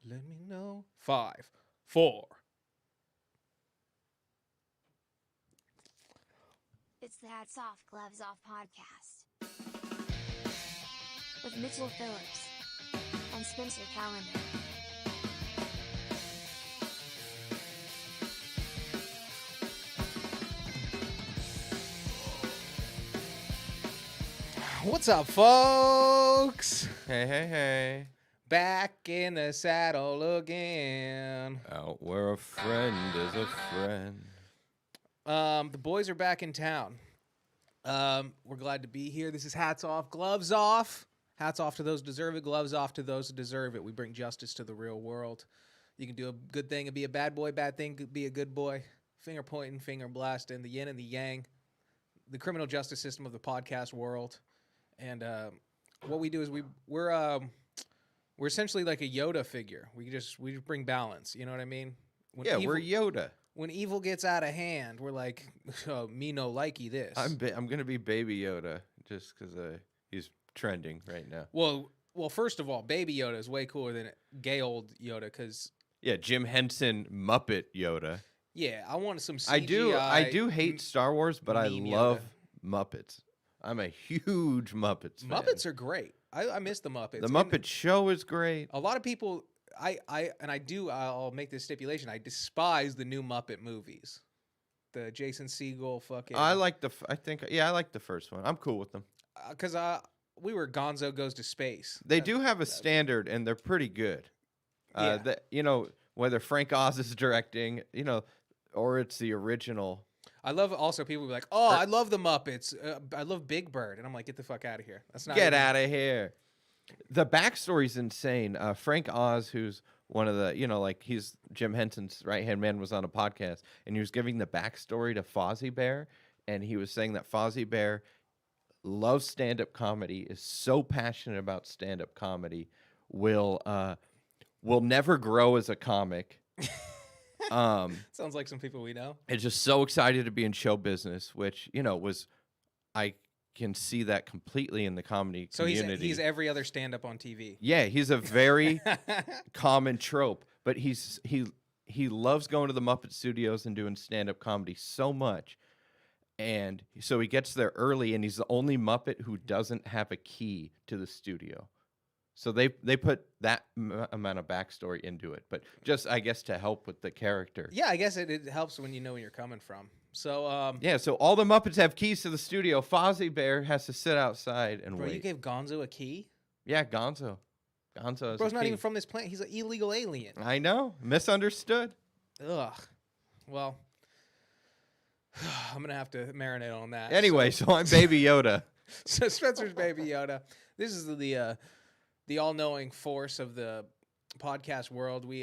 Let me know. 5, 4. It's the Hats Off, Gloves Off podcast. With Mitchell Phillips and Spencer Calendar. What's up, folks? Hey. Back in the saddle again. Out where a friend is a friend. The boys are back in town. We're glad to be here. This is Hats Off, Gloves Off. Hats off to those who deserve it. Gloves off to those who deserve it. We bring justice to the real world. You can do a good thing and be a bad boy. Bad thing could be a good boy. Finger pointing, finger blasting, the yin and the yang. The criminal justice system of the podcast world. And what we do is we're essentially like a Yoda figure. We just bring balance. You know what I mean? We're Yoda. When evil gets out of hand, we're like, oh, me no likey this. I'm gonna be Baby Yoda just because he's trending right now. Well, first of all, Baby Yoda is way cooler than gay old Yoda because Jim Henson Muppet Yoda. Yeah, I want some CGI. I do hate Star Wars, but I love Yoda. Muppets. I'm a huge Muppets fan. Muppets are great. I miss the Muppets. The Muppet Show is great. A lot of people, I'll make this stipulation. I despise the new Muppet movies. The Jason Segel fucking. I like the first one. I'm cool with them. Because we were Gonzo Goes to Space. They do have a standard, and they're pretty good. Whether Frank Oz is directing, or it's the original. I love also people be like, oh, I love the Muppets. I love Big Bird. And I'm like, get the fuck out of here. That's not. Get out of here. The backstory's insane. Frank Oz, who's one of the, he's Jim Henson's right-hand man, was on a podcast, and he was giving the backstory to Fozzie Bear, and he was saying that Fozzie Bear loves stand-up comedy, is so passionate about stand-up comedy, will never grow as a comic. Sounds like some people we know. Is just so excited to be in show business, which I can see that completely in the comedy community. So he's every other stand-up on TV. Yeah, he's a very common trope, but he loves going to the Muppet Studios and doing stand-up comedy so much, and so he gets there early, and he's the only Muppet who doesn't have a key to the studio. So they put that amount of backstory into it, but just, I guess, to help with the character. Yeah, I guess it helps when you know where you're coming from. So so all the Muppets have keys to the studio. Fozzie Bear has to sit outside and wait. You gave Gonzo a key? Yeah, Gonzo. Gonzo is Bro's a not key. even from this planet. He's an illegal alien. I know. Misunderstood. Ugh. Well, I'm going to have to marinate on that. Anyway, so I'm Baby Yoda. So Spencer's Baby Yoda. This is the all-knowing force of the podcast world. We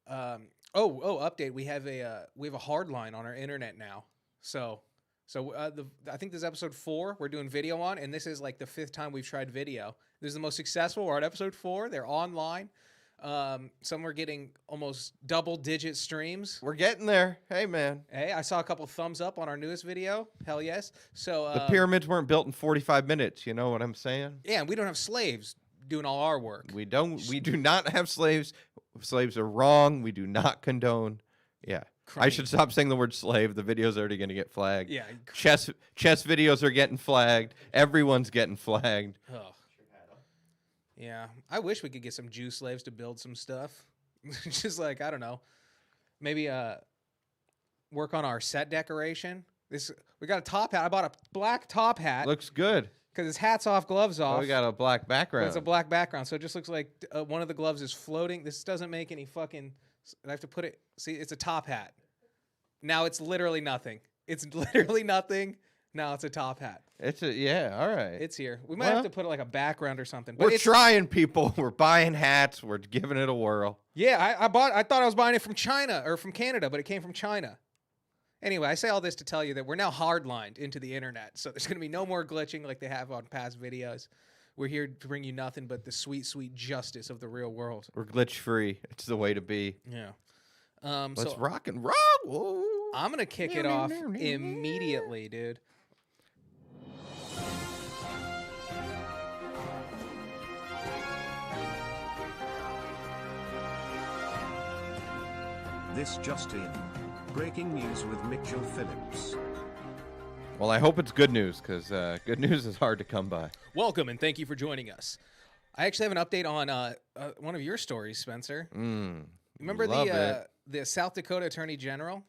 update. We have a hard line on our internet now. So I think this is episode 4 we're doing video on, and this is like the 5th time we've tried video. This is the most successful. We're at episode 4. They're online. Some are getting almost double-digit streams. We're getting there. Hey, man. Hey, I saw a couple thumbs up on our newest video. Hell yes. So the pyramids weren't built in 45 minutes. You know what I'm saying? Yeah, we don't have slaves doing all our work. We do not have slaves. Slaves are wrong. We do not condone. Yeah. I should stop saying the word slave. The video's already going to get flagged. Yeah. Chess videos are getting flagged. Everyone's getting flagged. Oh. Yeah. I wish we could get some Jew slaves to build some stuff. Just like, I don't know. Maybe work on our set decoration. We got a top hat. I bought a black top hat. Looks good. Because it's hats off, gloves off. Oh, we got a black background. It's a black background, so it just looks like one of the gloves is floating. This doesn't make any fucking... I have to put it... See, it's a top hat. Now it's literally nothing. It's literally nothing. Now it's a top hat. All right. It's here. We might have to put like a background or something. But we're trying, people. We're buying hats. We're giving it a whirl. Yeah, I thought I was buying it from China or from Canada, but it came from China. Anyway, I say all this to tell you that we're now hardlined into the internet, so there's going to be no more glitching like they have on past videos. We're here to bring you nothing but the sweet, sweet justice of the real world. We're glitch free. It's the way to be. Yeah. Let's rock and roll. Whoa. I'm going to kick it off immediately, dude. This just in. Breaking news with Mitchell Phillips. Well, I hope it's good news, because good news is hard to come by. Welcome and thank you for joining us. I actually have an update on one of your stories, Spencer. Remember the South Dakota Attorney General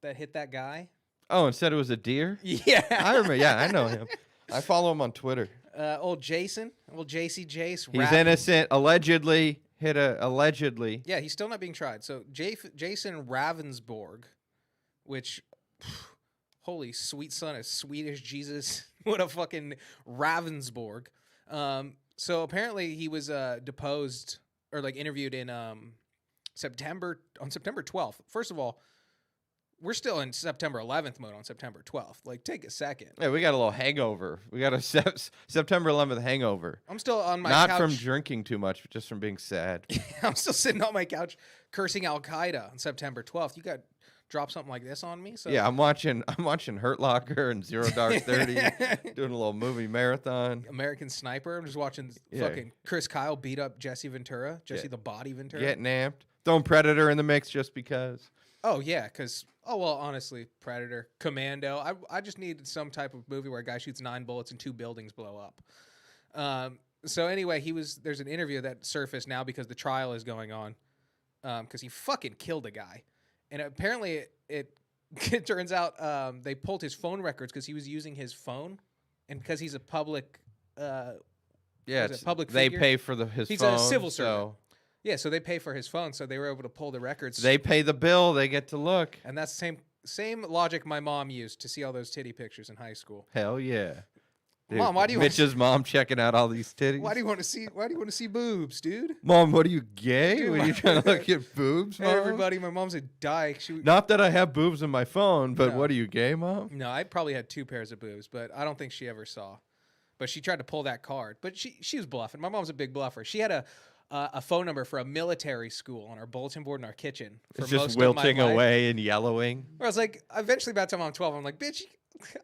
that hit that guy? Oh, and said it was a deer? Yeah. I remember. Yeah, I know him. I follow him on Twitter. Old Jason, old JC Jace. He's innocent, allegedly. Allegedly. Yeah, he's still not being tried. So Jason Ravensborg, which, holy sweet son of Swedish Jesus, what a fucking Ravensborg. So apparently he was deposed or like interviewed in September 12th. First of all, we're still in September 11th mode on September 12th. Like, take a second. Yeah, we got a little hangover. We got a September 11th hangover. I'm still on my couch. Not couch. from drinking too much, but just from being sad. I'm still sitting on my couch cursing Al Qaeda on September 12th. You got drop something like this on me? So yeah, I'm watching Hurt Locker and Zero Dark 30, doing a little movie marathon. American Sniper. I'm just watching fucking Chris Kyle beat up Jesse Ventura, the Body Ventura. Getting amped. Throwing Predator in the mix just because. Oh yeah, because honestly, Predator, Commando. I just needed some type of movie where a guy shoots 9 bullets and 2 buildings blow up. So anyway, there's an interview that surfaced now because the trial is going on. Because he fucking killed a guy, and apparently it turns out they pulled his phone records because he was using his phone, and because he's a public. Public they figure. Pay for his he's phone. He's a civil servant. So. Yeah, so they pay for his phone, so they were able to pull the records. They pay the bill, they get to look. And that's the same logic my mom used to see all those titty pictures in high school. Hell yeah. Dude, Mom, why do you Mitch's mom checking out all these titties? Why do you want to see boobs, dude? Mom, what are you, gay? Dude, Were you trying to look at boobs, Mom? Hey, everybody, my mom's a dyke. Not that I have boobs in my phone, but No. what are you, gay, Mom? No, I probably had 2 pairs of boobs, but I don't think she ever saw. But she tried to pull that card. But she was bluffing. My mom's a big bluffer. She had a phone number for a military school on our bulletin board in our kitchen. For It's just most wilting of my life. away and yellowing. Where I was like, eventually by the time I'm 12, I'm like, bitch,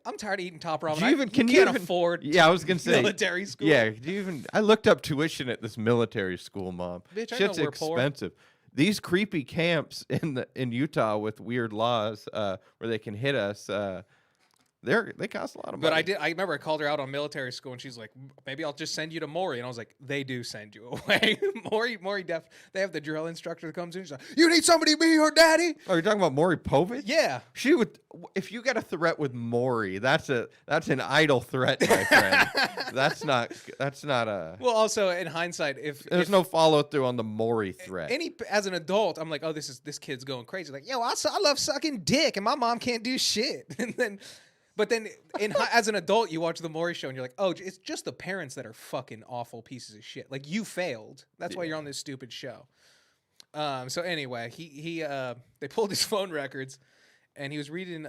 I'm tired of eating top ramen. Can you can't afford Yeah, I was going to say. military school. Yeah, I looked up tuition at this military school, Mom. Bitch, I Shit's know we're poor. expensive. These creepy camps in Utah with weird laws where they can hit us, they cost a lot of money. But I remember I called her out on military school, and she's like, maybe I'll just send you to Maury. And I was like, they do send you away. Maury they have the drill instructor that comes in. She's like, you need somebody to be your daddy? Oh, you're talking about Maury Povich? Yeah. She would. If you got a threat with Maury, that's an idle threat, my friend. That's not a. Well, also in hindsight, There's no follow through on the Maury threat. As an adult, I'm like, oh, this kid's going crazy. Like, yo, I love sucking dick, and my mom can't do shit. But then, as an adult, you watch the Maury show, and you're like, oh, it's just the parents that are fucking awful pieces of shit. Like, you failed. That's why you're on this stupid show. So anyway, they pulled his phone records, and he was reading,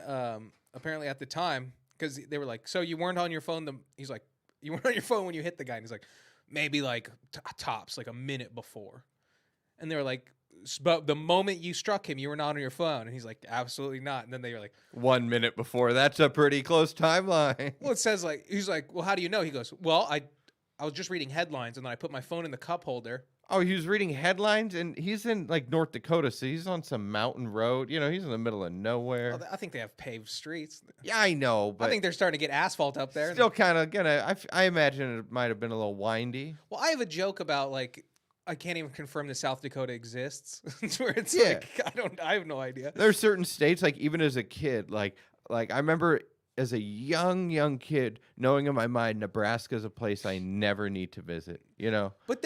apparently at the time, because they were like, so you weren't on your phone. He's like, you weren't on your phone when you hit the guy. And he's like, maybe like tops, like a minute before. And they were like, but the moment you struck him, you were not on your phone. And he's like, absolutely not. And then they were like, 1 minute before. That's a pretty close timeline. well, it says like, he's like, well, how do you know? He goes, well, I was just reading headlines, and then I put my phone in the cup holder. Oh, he was reading headlines, and he's in like North Dakota, so he's on some mountain road. You know, he's in the middle of nowhere. I think they have paved streets. Yeah, I know, but I think they're starting to get asphalt up there. still kind of gonna. I imagine it might have been a little windy. Well, I have a joke about like, I can't even confirm that South Dakota exists. Where it's Yeah. like, I have no idea. There are certain states, like even as a kid, like I remember as a young kid, knowing in my mind, Nebraska is a place I never need to visit. You know. But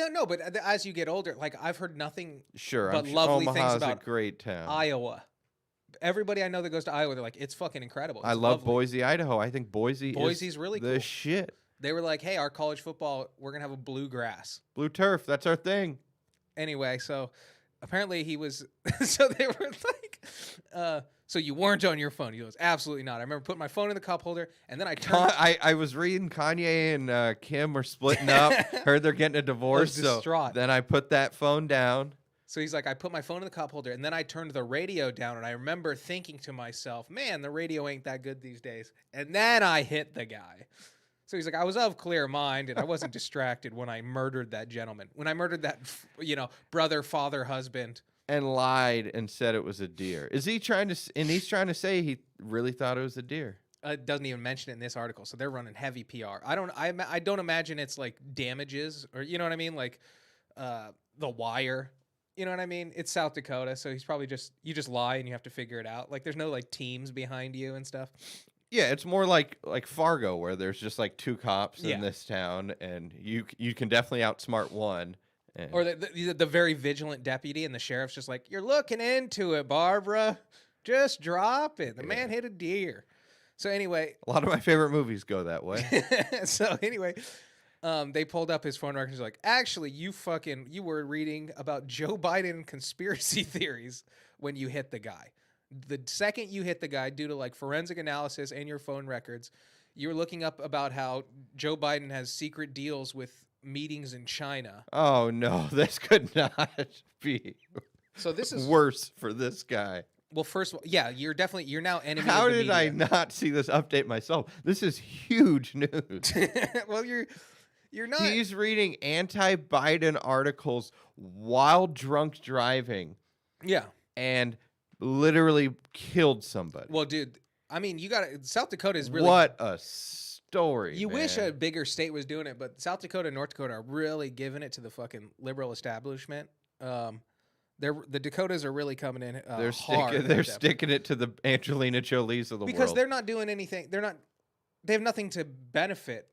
as you get older, like I've heard nothing Sure, but I'm lovely sure things Omaha's about a great town. Iowa. Everybody I know that goes to Iowa, they're like, it's fucking incredible. I It's love lovely. Boise, Idaho. I think Boise's Boise's really the cool. shit. They were like, hey, our college football, we're gonna have a bluegrass. Blue turf, that's our thing. Anyway, so apparently he was. So they were like, so you weren't on your phone. He goes, absolutely not. I remember putting my phone in the cup holder, and then I turned. I was reading Kanye and Kim were splitting up. Heard they're getting a divorce. So distraught. then I put that phone down. So he's like, I put my phone in the cup holder, and then I turned the radio down, and I remember thinking to myself, man, the radio ain't that good these days. And then I hit the guy. So he's like, I was of clear mind, and I wasn't distracted when I murdered that gentleman. When I murdered that, brother, father, husband. and lied and said it was a deer. Is he trying to? And he's trying to say he really thought it was a deer. It doesn't even mention it in this article, so they're running heavy PR. I don't imagine it's like damages or you know what I mean, like The Wire. You know what I mean? It's South Dakota, so he's probably you just lie and you have to figure it out. Like there's no like teams behind you and stuff. Yeah, it's more like Fargo, where there's just like 2 cops Yeah. in this town, and you can definitely outsmart one. And Or the very vigilant deputy and the sheriff's just like, you're looking into it, Barbara. Just drop it. The man hit a deer. So anyway, a lot of my favorite movies go that way. so anyway, they pulled up his phone records. Like, actually, you were reading about Joe Biden conspiracy theories when you hit the guy. The second you hit the guy, due to like forensic analysis and your phone records, you're looking up about how Joe Biden has secret deals with meetings in China. Oh no, this could not be. So this is worse for this guy. Well, first of all, yeah, you're now enemy. How of the did I media. not see this update myself? This is huge news. Well, you're not. He's reading anti-Biden articles while drunk driving Yeah. and literally killed somebody. Well, dude, I mean, South Dakota is really. What a story. You wish man. a bigger state was doing it, but South Dakota and North Dakota are really giving it to the fucking liberal establishment. The Dakotas are really coming in. They're hard. they're sticking it to the Angelina Jolies of the because world. they're not doing anything. They have nothing to benefit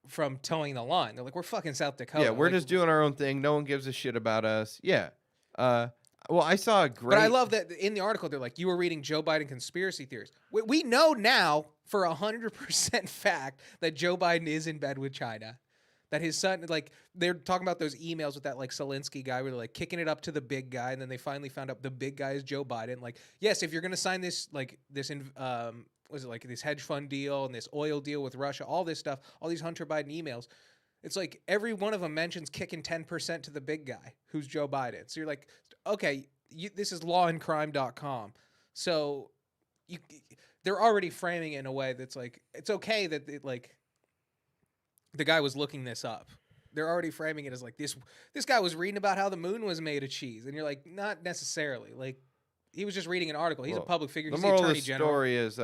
from towing the line. They're like, we're fucking South Dakota. Yeah, we're Like, just doing our own thing. No one gives a shit about us. Yeah. Well, I saw a great. But I love that in the article they're like, you were reading Joe Biden conspiracy theories. We know now for 100% fact that Joe Biden is in bed with China. That his son, like, they're talking about those emails with that, like, Zelensky guy where they're, like, kicking it up to the big guy, and then they finally found out the big guy is Joe Biden. Like, yes, if you're going to sign this, like, this hedge fund deal and this oil deal with Russia, all this stuff, all these Hunter Biden emails, it's like every one of them mentions kicking 10% to the big guy, who's Joe Biden. So you're like, okay, this is lawandcrime.com. So they're already framing it in a way that's like, it's okay that the guy was looking this up. They're already framing it as like this guy was reading about how the moon was made of cheese. And you're like, not necessarily. Like, he was just reading an article. He's a public figure. The He's moral the of attorney the general. story is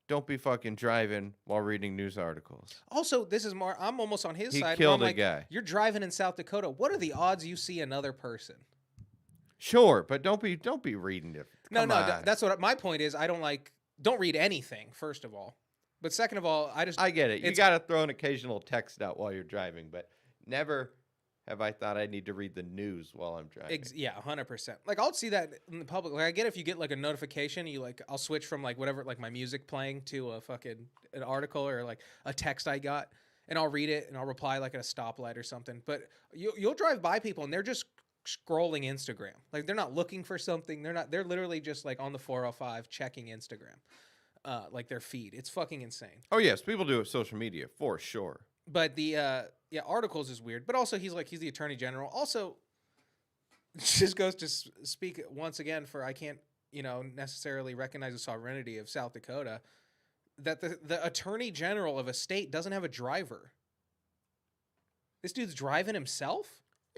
don't be fucking driving while reading news articles. Also, this is more, I'm almost on his He side. where killed I'm a like, guy. You're driving in South Dakota. What are the odds you see another person? Sure, but don't be reading it. No, Come no, on. that's what my point is. Don't read anything, first of all. But second of all, I get it. You it's- got to throw an occasional text out while you're driving, but never have I thought I need to read the news while I'm driving. Yeah, 100%. Like, I'll see that in the public. Like, I get if you get like a notification, I'll switch from like whatever, like my music playing to an article or like a text I got, and I'll read it and I'll reply like at a stoplight or something. But you'll drive by people and they're just scrolling Instagram. Like, they're not looking for something. They're literally just like on the 405 checking Instagram, like their feed. It's fucking insane. Oh yes, people do it with social media for sure. But the articles is weird. But also he's the attorney general. Also, just goes to speak once again for I can't necessarily recognize the sovereignty of South Dakota. That the attorney general of a state doesn't have a driver. This dude's driving himself.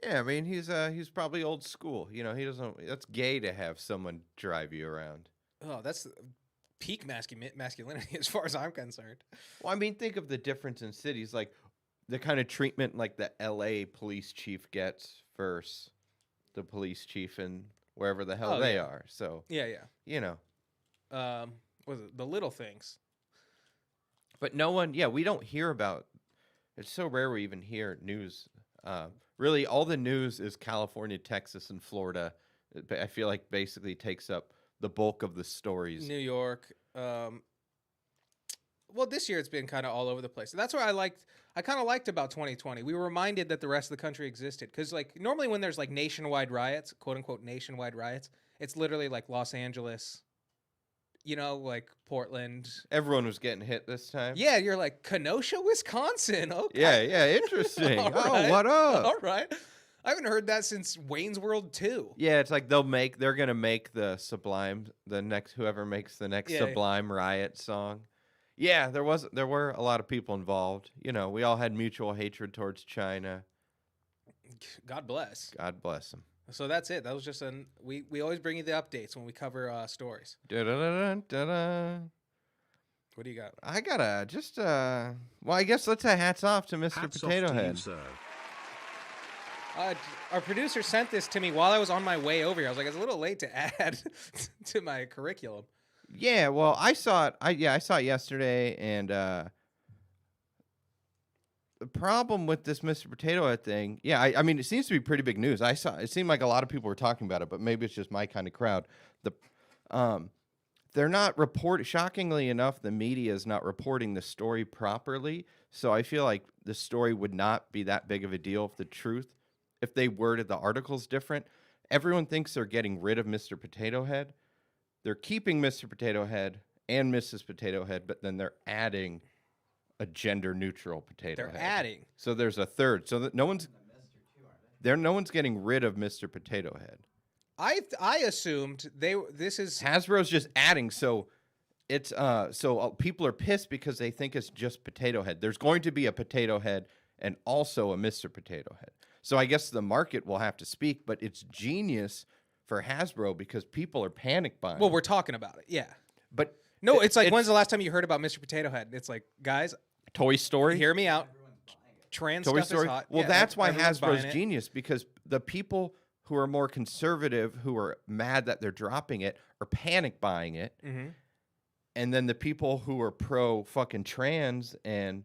Yeah, I mean he's probably old school. He doesn't. That's gay to have someone drive you around. Oh, that's peak masculinity as far as I'm concerned. Well, I mean, think of the difference in cities, like the kind of treatment like the L.A. police chief gets versus the police chief in wherever the hell they are. So Yeah. Was it the little things? But no one, we don't hear about. It's so rare we even hear news. Really, all the news is California, Texas, and Florida. I feel like basically takes up the bulk of the stories. New York. Well, this year it's been kind of all over the place. That's what I kind of liked about 2020. We were reminded that the rest of the country existed. Because, like, normally when there's, like, nationwide riots, quote-unquote nationwide riots, it's literally, like, Los Angeles, like Portland. Everyone was getting hit this time. Yeah, you're like, Kenosha, Wisconsin. Okay. Yeah, interesting. All Oh, right. what up? All right. I haven't heard that since Wayne's World 2. Yeah, it's like they're gonna make the Sublime, whoever makes the next Sublime riot song. Yeah, there were a lot of people involved. We all had mutual hatred towards China. God bless. God bless them. So that's it. That was just we always bring you the updates when we cover stories. Da-da-da-da-da-da. What do you got? I gotta just well, I guess let's say hats off to Mr. Hats Potato off to you, Head. sir. Our producer sent this to me while I was on my way over here. I was like, it's a little late to add to my curriculum. Yeah, well, I saw it. I saw it yesterday, and the problem with this Mr. Potato Head thing, yeah, I mean, it seems to be pretty big news. It seemed like a lot of people were talking about it, but maybe it's just my kind of crowd. They're not shockingly enough, the media is not reporting the story properly. So I feel like the story would not be that big of a deal if they worded the articles different. Everyone thinks they're getting rid of Mr. Potato Head. They're keeping Mr. Potato Head and Mrs. Potato Head, but then they're adding a gender-neutral potato head. They're adding. So there's a third. So that no one's getting rid of Mr. Potato Head. I assumed this is Hasbro's just adding, so it's people are pissed because they think it's just Potato Head. There's going to be a Potato Head and also a Mr. Potato Head. So I guess the market will have to speak, but it's genius for Hasbro because people are panic buying. well, we're talking about it. Yeah. But No, it's like when's the last time you heard about Mr. Potato Head? It's like, guys, Toy Story? hear me out. Trans Toy stuff Story. is hot. Well, Yeah, that's why everyone's buying Hasbro's it. genius, because the people who are more conservative, who are mad that they're dropping it, are panic buying it. Mm-hmm. And then the people who are pro fucking trans and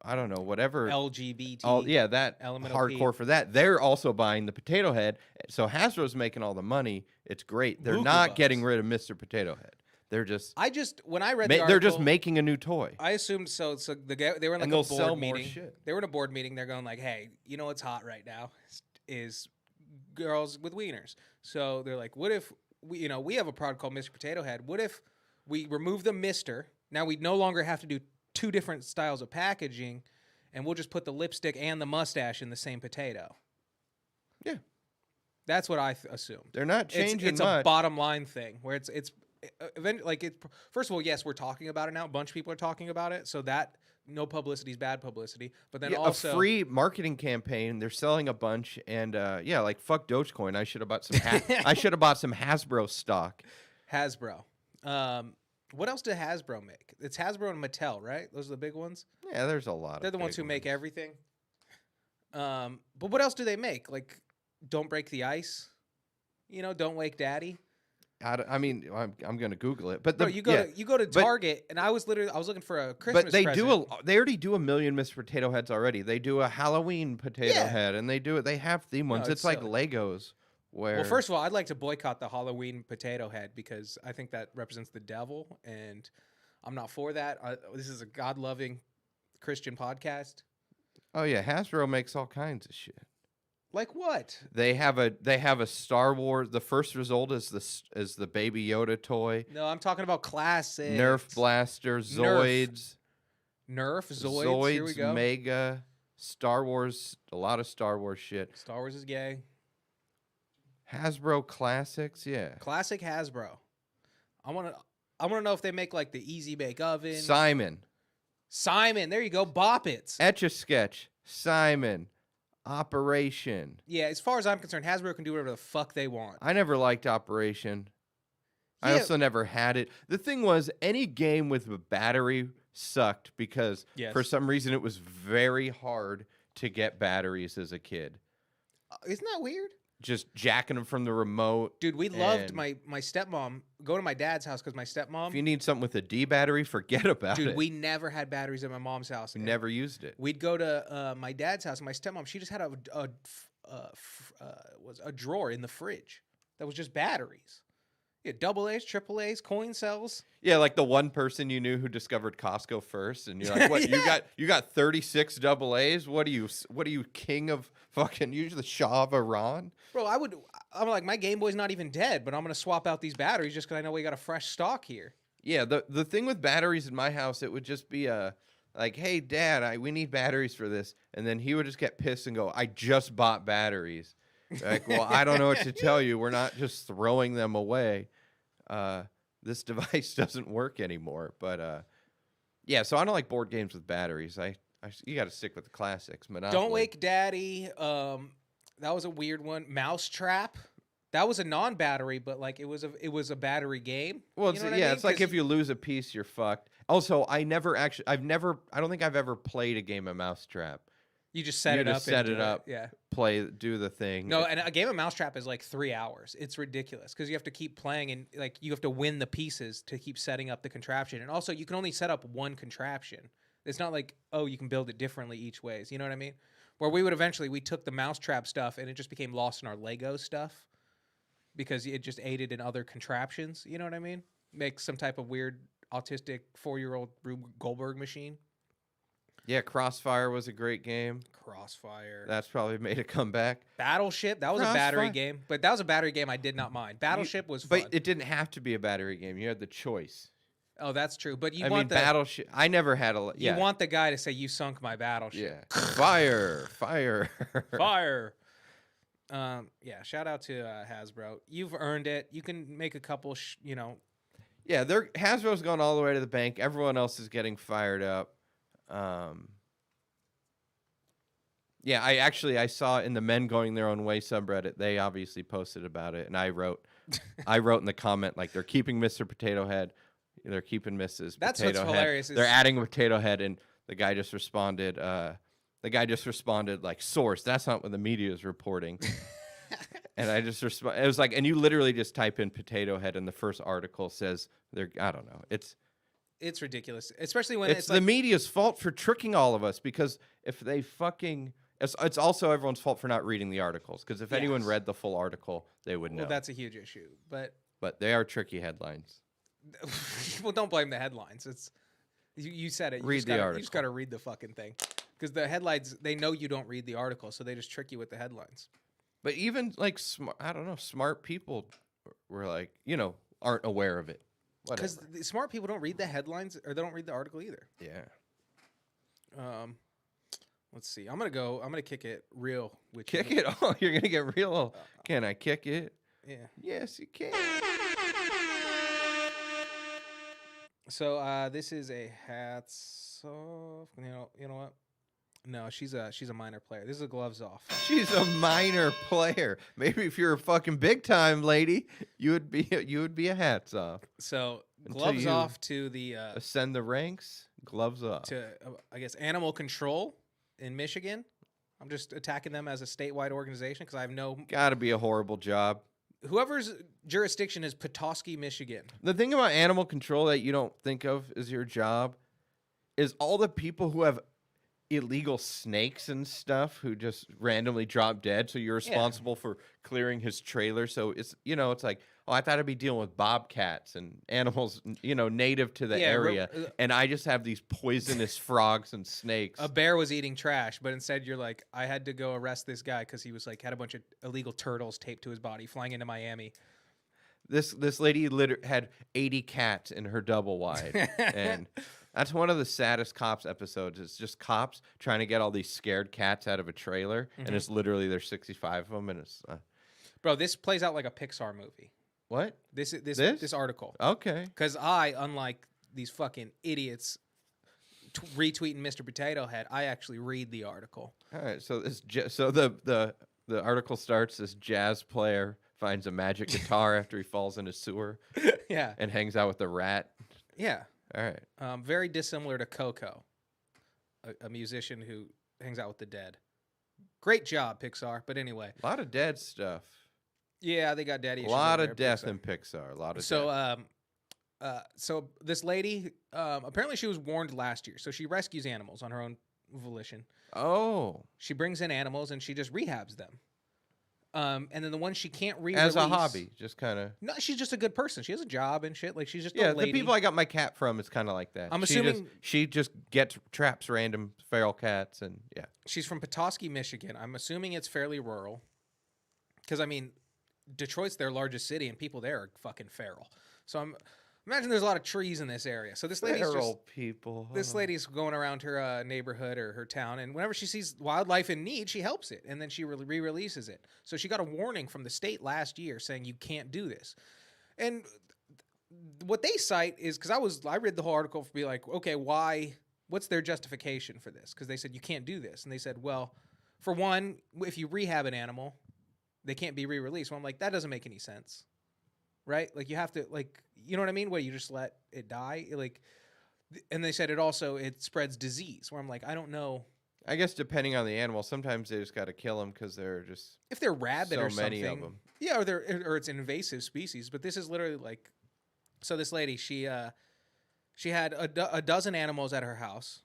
I don't know, whatever. LGBT. Oh yeah, that Elemental hardcore P. for that. They're also buying the Potato Head. So Hasbro's making all the money. It's great. They're Buku not bucks. getting rid of Mr. Potato Head. They're just When I read the article, they're just making a new toy. I assumed so. So they were in like And a they'll board sell more meeting. shit. They were in a board meeting. They're going like, "Hey, you know what's hot right now is girls with wieners." So they're like, "What if we have a product called Mr. Potato Head? What if we remove the Mister? Now we no longer have to do two different styles of packaging, and we'll just put the lipstick and the mustache in the same potato." Yeah. That's what I assumed. They're not changing It's much. a bottom line thing where first of all, yes, we're talking about it now. A bunch of people are talking about it, so that no publicity is bad publicity. But then Yeah, also a free marketing campaign. They're selling a bunch, and like fuck Dogecoin. I should have bought some. I should have bought some Hasbro stock. Hasbro. What else did Hasbro make? It's Hasbro and Mattel, right? Those are the big ones. Yeah, there's a lot. They're of the ones big who make everything. But what else do they make? Like, don't break the ice. Don't wake daddy. I mean, I'm gonna Google it, but Bro, you go to but- Target, and I was looking for a Christmas. But they present. they already do a million Mr. Potato Heads already. They do a Halloween potato Yeah. head, and they have theme ones. it's It's like silly. Legos. Where Well, first of all, I'd like to boycott the Halloween potato head because I think that represents the devil, and I'm not for that. This is a God-loving Christian podcast. oh yeah, Hasbro makes all kinds of shit. Like what? They have a Star Wars. The first result is the Baby Yoda toy, No, I'm talking about classic. Nerf blaster, Zoids, Nerf, Zoids. Here we go. Mega, Star Wars, a lot of Star Wars shit. Star Wars is gay. Hasbro classics, yeah. Classic Hasbro. I want to know if they make like the Easy Bake Oven. Simon, There you go. Bop It's. Etch a Sketch, Simon, Operation. Yeah, as far as I'm concerned, Hasbro can do whatever the fuck they want. I never liked Operation. I Yeah. also never had it. The thing was, any game with a battery sucked because Yes. for some reason it was very hard to get batteries as a kid. Isn't that weird? Just jacking them from the remote. Dude, we loved And- my stepmom. Go to my dad's house because my stepmom. If you need something with a D battery, forget about Dude, it. we never had batteries at my mom's house. We And never used it. We'd go to my dad's house, and my stepmom, she just had was a drawer in the fridge that was just batteries. Yeah, double A's, triple A's, coin cells. Yeah, like the one person you knew who discovered Costco first, and you're like, "What? Yeah. You got 36 double A's? What are you king of fucking? You're the Shah of Iran?" Bro, I'm like, my Game Boy's not even dead, but I'm gonna swap out these batteries just because I know we got a fresh stock here. Yeah, the thing with batteries in my house, it would just be like, "Hey, Dad, we need batteries for this," and then he would just get pissed and go, "I just bought batteries." Like, well, I don't know what to tell you. We're not just throwing them away. This device doesn't work anymore. But yeah, so I don't like board games with batteries. You got to stick with the classics. Monopoly. Don't Wake Daddy. That was a weird one. Mousetrap. That was a non-battery, but like it was a battery game. Well, You it's, know what I yeah, mean? it's like 'Cause if you lose a piece, you're fucked. Also, I don't think I've ever played a game of Mousetrap. you just set You it just up. set and it do up. Yeah. Do the thing. No, and a game of Mousetrap is like 3 hours. It's ridiculous because you have to keep playing and like you have to win the pieces to keep setting up the contraption. And also, you can only set up one contraption. It's not like, oh, you can build it differently each ways. You know what I mean? Where we took the Mousetrap stuff and it just became lost in our Lego stuff because it just aided in other contraptions. You know what I mean? Make some type of weird autistic 4-year-old Rube Goldberg machine. Yeah, Crossfire was a great game. Crossfire. That's probably made a comeback. Battleship. That was a battery game, but that was a battery game I did not mind. Battleship was fun. But it didn't have to be a battery game. You had the choice. Oh, that's true. But I mean, Battleship. I never had a. You want the guy to say, "You sunk my battleship." Yeah. Fire. Fire. Yeah. Shout out to Hasbro. You've earned it. You can make a couple. Yeah, Hasbro's gone all the way to the bank. Everyone else is getting fired up. Yeah, I saw in the Men Going Their Own Way subreddit, they obviously posted about it, and I wrote in the comment like they're keeping Mr. Potato Head, they're keeping Mrs. That's Potato what's Head. hilarious. They're adding a Potato Head, and the guy just responded. Like source. That's not what the media is reporting. And I just respond. It was like, and you literally just type in Potato Head, and the first article says they're. I don't know. It's ridiculous, especially when it's the media's fault for tricking all of us because if they fucking. It's also everyone's fault for not reading the articles because if anyone read the full article, they would know. Well, that's a huge issue, but they are tricky headlines. well, don't blame the headlines. It's you said it. Read the article. You just got to read the fucking thing because the headlines they know you don't read the article, so they just trick you with the headlines. But even like smart people were like aren't aware of it. Because smart people don't read the headlines or they don't read the article either. Yeah. Let's see. I'm gonna kick it real with Kick you. it? Oh, you're gonna get real. Can I kick it? Yeah. Yes, you can. So this is a hats off. You know what? No, she's a minor player. This is a gloves off. She's a minor player. Maybe if you're a fucking big time lady, you would be a hats off. So Until gloves you off to the ascend the ranks. Gloves off. to I guess Animal Control in Michigan. I'm just attacking them as a statewide organization because I have no Gotta be a horrible job. whoever's jurisdiction is Petoskey, Michigan. The thing about animal control that you don't think of as your job is all the people who have illegal snakes and stuff who just randomly drop dead. So you're responsible for clearing his trailer. So it's it's like, oh, I thought I'd be dealing with bobcats and animals, native to the area, and I just have these poisonous frogs and snakes. A bear was eating trash, but instead you're like, I had to go arrest this guy because he was like had a bunch of illegal turtles taped to his body flying into Miami. This lady had 80 cats in her double wide, and that's one of the saddest cops episodes. It's just cops trying to get all these scared cats out of a trailer, and it's literally there's 65 of them, and it's Bro, this plays out like a Pixar movie. what? This article. Okay. Because I, unlike these fucking idiots retweeting Mr. Potato Head, I actually read the article. All right, so the article starts. This jazz player finds a magic guitar after he falls in a sewer. Yeah. And hangs out with the rat. Yeah. All right. Very dissimilar to Coco, a musician who hangs out with the dead. Great job, Pixar. But anyway. A lot of dead stuff. Yeah, they got daddy issues. A lot over of there, death Pixar. in Pixar. A lot of So, so this lady, apparently she was warned last year. So she rescues animals on her own volition. Oh. She brings in animals and she just rehabs them. And then the ones she can't re-release. As a hobby, just kind of. No, she's just a good person. She has a job and shit. Like she's just Yeah, a lady. the people I got my cat from is kind of like that. I'm assuming she just gets traps random feral cats and yeah. she's from Petoskey, Michigan. I'm assuming it's fairly rural. Because I mean, Detroit's their largest city, and people there are fucking feral. So imagine there's a lot of trees in this area. So this lady's Feral people. This lady's going around her neighborhood or her town, and whenever she sees wildlife in need, she helps it, and then she re-releases it. So she got a warning from the state last year saying you can't do this. And what they cite is because I read the whole article to be like, okay, why? What's their justification for this? Because they said you can't do this, and they said, well, for one, if you rehab an animal, they can't be re-released. Well, I'm like, that doesn't make any sense, right? Like you have to, like, you know what I mean? Where you just let it die, like. And they said it spreads disease. Where I'm like, I don't know. I guess depending on the animal, sometimes they just got to kill them because they're just If they're rabid so or something, many of them. yeah, or it's an invasive species. But this is literally like, so this lady, she had a dozen animals at her house.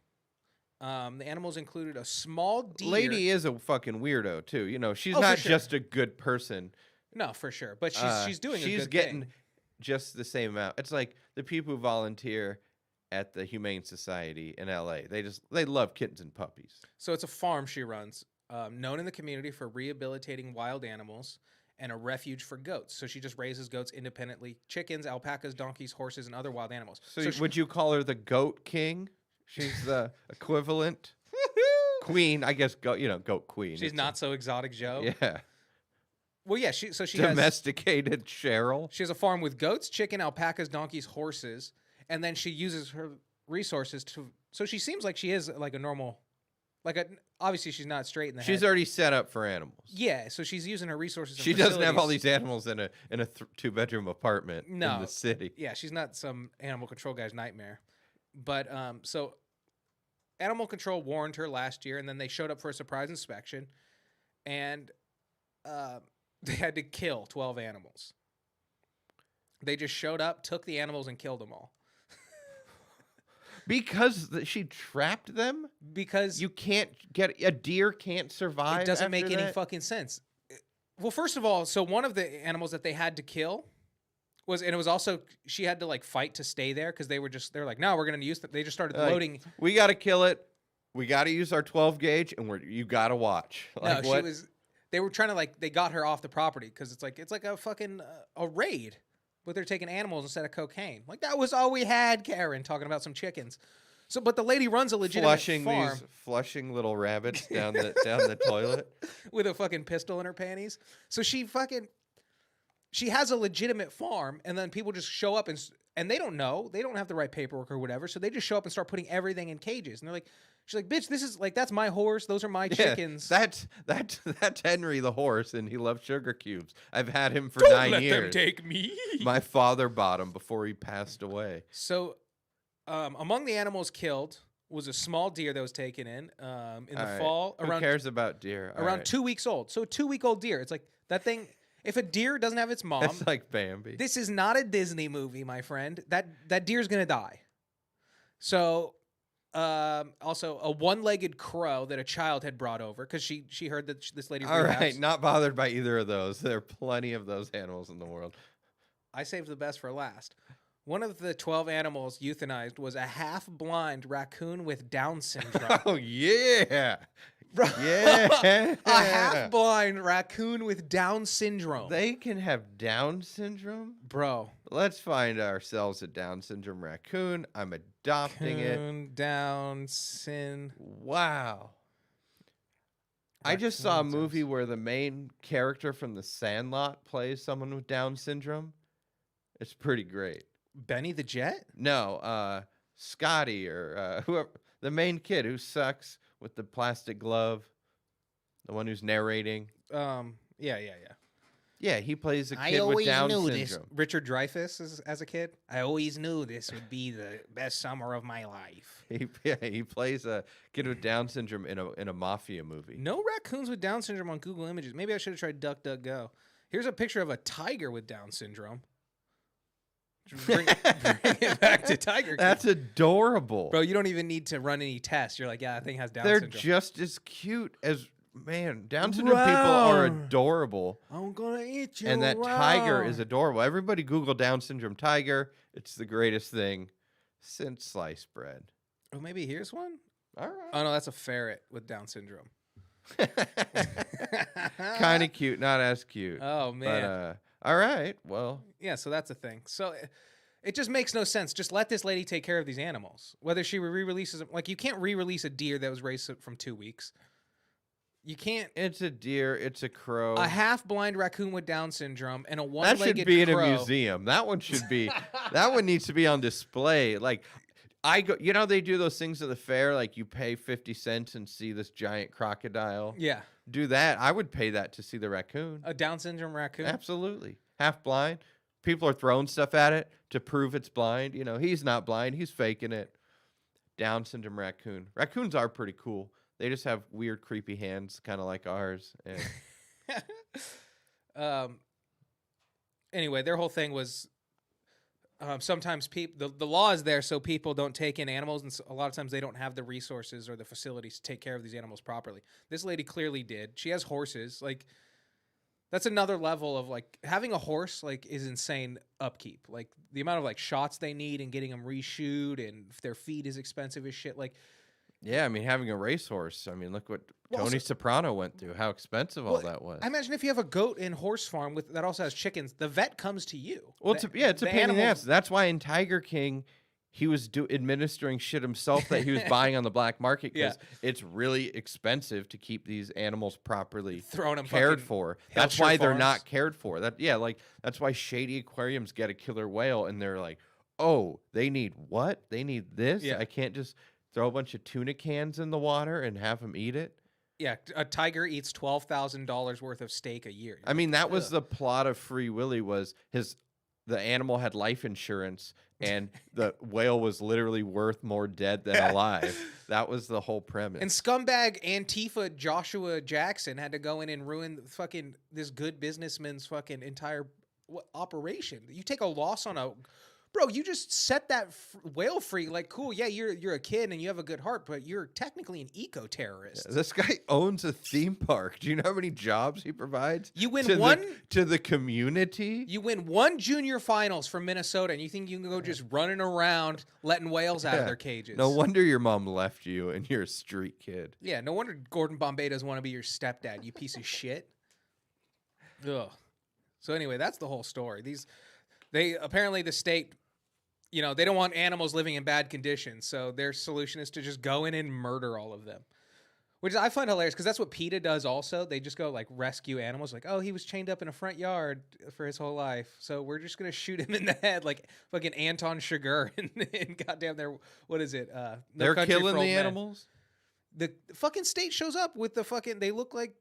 The animals included a small deer. Lady is a fucking weirdo too. You know, she's Oh, for not sure. just a good person. No, for sure, but she's doing. She's a good getting thing. just the same amount. It's like the people who volunteer at the Humane Society in LA. They love kittens and puppies. So it's a farm she runs, known in the community for rehabilitating wild animals and a refuge for goats. So she just raises goats independently: chickens, alpacas, donkeys, horses, and other wild animals. So, would you call her the Goat King? She's the equivalent queen, I guess. Goat queen. She's not so exotic, Joe. Yeah. Well, yeah. She has Domesticated Cheryl. she has a farm with goats, chicken, alpacas, donkeys, horses, and then she uses her resources to. So she seems like she is like a normal, obviously she's not straight in the head. She's already set up for animals. Yeah, so she's using her resources. And She doesn't have all facilities. these animals in a 2-bedroom apartment in No. the city. Yeah, she's not some animal control guy's nightmare. But so animal control warned her last year, and then they showed up for a surprise inspection, and they had to kill 12 animals. They just showed up, took the animals, and killed them all. Because she trapped them? Because You can't get a deer can't survive. it doesn't after make any that? fucking sense. Well, first of all, so one of the animals that they had to kill was, and it was also, she had to like fight to stay there because they're like, no, we're gonna use them. They just started Like, loading. We got to kill it. We got to use our 12 gauge, and you got to watch. Like, No, what? she was. They were trying to they got her off the property because it's like a fucking a raid, but they're taking animals instead of cocaine. Like that was all we had, Karen, talking about some chickens. So, but the lady runs a legitimate farm flushing little rabbits down the toilet. with a fucking pistol in her panties. So she has a legitimate farm, and then people just show up and they don't know, they don't have the right paperwork or whatever, so they just show up and start putting everything in cages. And they're like, she's like, bitch, this is like, that's my horse, those are my chickens. That's Henry the horse, and he loves sugar cubes. I've had him for Don't 9 let years. them take me. My father bought him before he passed away. So, among the animals killed was a small deer that was taken in the All right. fall, Who around cares about deer? All right. 2 weeks old. So a 2-week-old deer. It's like that thing. If a deer doesn't have its mom, It's like Bambi. this is not a Disney movie, my friend. That deer's gonna die. So, also a one-legged crow that a child had brought over because she heard that this lady. All rehabs. right, not bothered by either of those. There are plenty of those animals in the world. I saved the best for last. One of the 12 animals euthanized was a half-blind raccoon with Down syndrome. Oh yeah, yeah. A half-blind raccoon with Down syndrome. They can have Down syndrome. Bro. Let's find ourselves a Down syndrome raccoon. I'm adopting it. Raccoon, Down syn. Wow. I just saw a Raccoons are- movie where the main character from The Sandlot plays someone with Down syndrome. It's pretty great. Benny the Jet? No, Scotty or whoever, the main kid who sucks with the plastic glove, the one who's narrating. Yeah. Yeah, he plays a kid with Down syndrome. this. Richard Dreyfuss as a kid. I always knew this would be the best summer of my life. He plays a kid with Down syndrome in a mafia movie. No raccoons with Down syndrome on Google Images. Maybe I should have tried DuckDuckGo. Here's a picture of a tiger with Down syndrome. Bring it back to Tiger King. That's adorable. Bro, you don't even need to run any tests. You're like, yeah, that thing has Down They're syndrome. just as cute as Down syndrome people are adorable. I'm gonna eat you. And that tiger is adorable. Everybody Google Down syndrome tiger. It's the greatest thing since sliced bread. Oh, maybe here's one. All Oh no, that's a ferret with Down syndrome. right. Kind of cute, not as cute. Oh man. But all right. Well, Yeah, so that's a thing. So it just makes no sense. Just let this lady take care of these animals. Whether she re-releases them, like you can't re-release a deer that was raised from 2 weeks. You can't. it's a deer, it's a crow. A half-blind raccoon with Down syndrome and a That one-legged should be in crow. a museum. That one should be that one needs to be on display. Like I go. You know they do those things at the fair, like you pay 50 cents and see this giant crocodile. Yeah, Do that. I would pay that to see the raccoon. a Down syndrome raccoon. Absolutely. Half blind. People are throwing stuff at it to prove it's blind. You know, he's not blind. He's faking it. Down syndrome raccoon. Raccoons are pretty cool. They just have weird, creepy hands, kind of like ours. And Anyway, their whole thing was sometimes people the law is there so people don't take in animals, and a lot of times they don't have the resources or the facilities to take care of these animals properly. This lady clearly did. She has horses. Like, that's another level of, like, having a horse, like, is insane upkeep. Like, the amount of, like, shots they need and getting them reshoed, and if their feed is expensive as shit. Like, yeah, I mean, having a racehorse. I mean, look what Well, Tony also- Soprano went through. How expensive all well, that was. I imagine if you have a goat and horse farm that also has chickens, the vet comes to you. Well, The- it's a the pain in the animals- ass. That's why in Tiger King, he was administering shit himself that he was buying on the black market because it's really expensive to keep these animals properly Throwing 'em cared fucking for. That's Hilshire why they're Farms. not cared for. That's why shady aquariums get a killer whale and they're like, oh, they need what? They need this? Yeah. I can't just throw a bunch of tuna cans in the water and have them eat it. Yeah, a tiger eats $12,000 worth of steak a year. I mean, that was Ugh. the plot of Free Willy was the animal had life insurance and the whale was literally worth more dead than alive. That was the whole premise. And scumbag Antifa Joshua Jackson had to go in and ruin fucking this good businessman's fucking entire operation. You take a loss on a... Bro, you just set that whale free. Like, cool, yeah, you're a kid and you have a good heart, but you're technically an eco-terrorist. This guy owns a theme park. Do you know how many jobs he provides? You win to one... to the community. You win one junior finals from Minnesota, and you think you can go just running around letting whales out of Yeah. their cages. No wonder your mom left you and you're a street kid. Yeah, no wonder Gordon Bombay doesn't want to be your stepdad, you piece of shit. Ugh. So anyway, that's the whole story. Apparently the state, you know, they don't want animals living in bad conditions, so their solution is to just go in and murder all of them. Which I find hilarious because that's what PETA does also. They just go, like, rescue animals. Like, oh, he was chained up in a front yard for his whole life, so we're just going to shoot him in the head like fucking Anton Chigurh and goddamn their, what is it? No They're Country for killing Old the Men. animals? The fucking state shows up with the fucking, they look like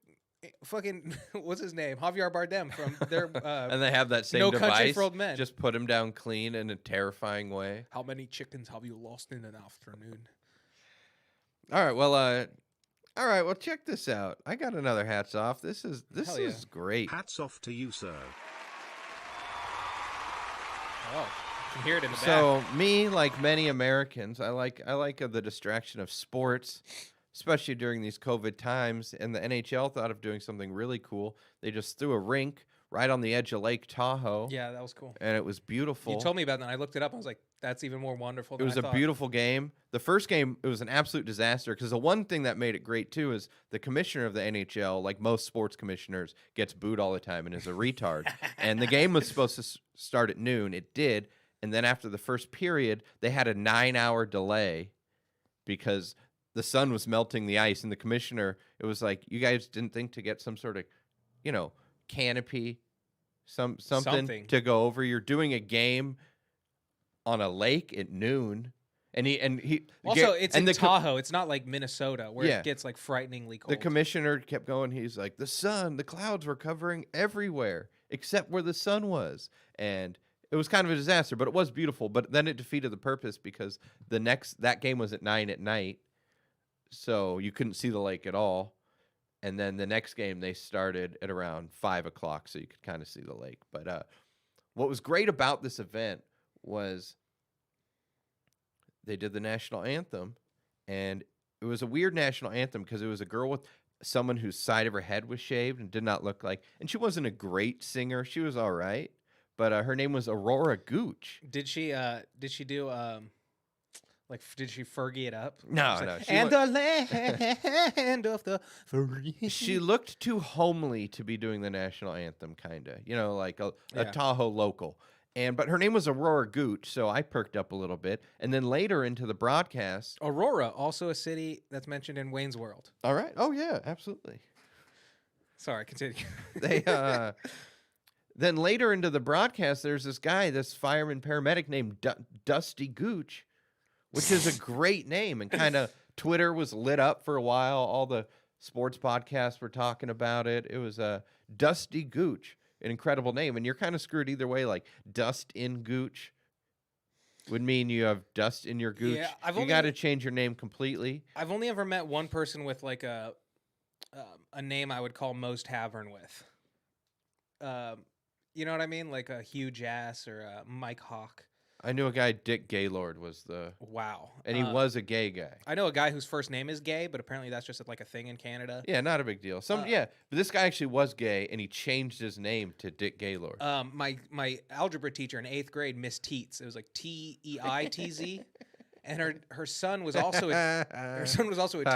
fucking, what's his name? Javier Bardem from their, And they have that same No device. Country for Old Men. Just put him down clean in a terrifying way. how many chickens have you lost in an afternoon? All right, well, check this out. I got another hats off. This is Hell yeah. great. Hats off to you, sir. Oh, you can hear it in the back. So me, like many Americans, I like the distraction of sports, especially during these COVID times. And the NHL thought of doing something really cool. They just threw a rink right on the edge of Lake Tahoe. Yeah, that was cool. And it was beautiful. You told me about that, and I looked it up. I was like, that's even more wonderful It than was I a thought. beautiful game. The first game, it was an absolute disaster because the one thing that made it great too is the commissioner of the NHL, like most sports commissioners, gets booed all the time and is a retard. And the game was supposed to start at noon. It did. And then after the first period, they had a 9-hour delay because the sun was melting the ice. And the commissioner, it was like, you guys didn't think to get some sort of, canopy, something to go over. You're doing a game on a lake at noon. And he Also, it's in the Tahoe. It's not like Minnesota where Yeah. it gets like frighteningly cold. The commissioner kept going. He's like, the clouds were covering everywhere except where the sun was. And it was kind of a disaster, but it was beautiful. But then it defeated the purpose because that game was at 9 at night. So you couldn't see the lake at all. And then the next game, they started at around 5 o'clock. So you could kind of see the lake. But what was great about this event was they did the national anthem, and it was a weird national anthem because it was a girl with someone whose side of her head was shaved and did not look like, and she wasn't a great singer. She was all right, but her name was Aurora Gooch. Did she do did she Fergie it up? No, She's no, like, she and the land of the free. She looked too homely to be doing the national anthem, kind of, like a Yeah. Tahoe local. But her name was Aurora Gooch, so I perked up a little bit. And then later into the broadcast, Aurora, also a city that's mentioned in Wayne's World. all right, oh yeah, absolutely. Sorry, continue. They then later into the broadcast, there's this guy, this fireman paramedic named Dusty Gooch, which is a great name. And kind of Twitter was lit up for a while. All the sports podcasts were talking about it. It was a Dusty Gooch, an incredible name. And you're kind of screwed either way. Like dust in Gooch would mean you have dust in your gooch. Yeah, you got to change your name completely. I've only ever met one person with like a name I would call Most Tavern with. You know what I mean? Like a Huge Ass or a Mike Hawk. I knew a guy, Dick Gaylord was the... Wow. And he was a gay guy. I know a guy whose first name is gay, but apparently that's just like a thing in Canada. Yeah, not a big deal. But this guy actually was gay, and he changed his name to Dick Gaylord. My algebra teacher in 8th grade, Miss Teets. It was like Teitz. And her son was also a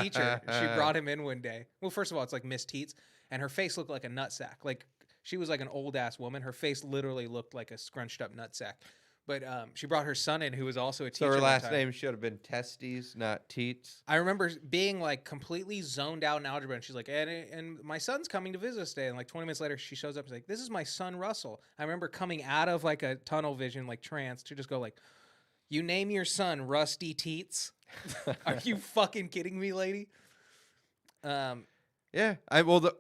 teacher. She brought him in one day. Well, first of all, it's like Miss Teets, and her face looked like a nutsack. Like she was like an old ass woman. Her face literally looked like a scrunched up nutsack. But she brought her son in, who was also a teacher. So her last name should have been Testes, not Teets. I remember being like completely zoned out in algebra, and she's like, and my son's coming to visit us today. And like 20 minutes later, she shows up and is like, this is my son, Russell. I remember coming out of like a tunnel vision, like trance, to just go like, you name your son Rusty Teets? Are you fucking kidding me, lady? Yeah.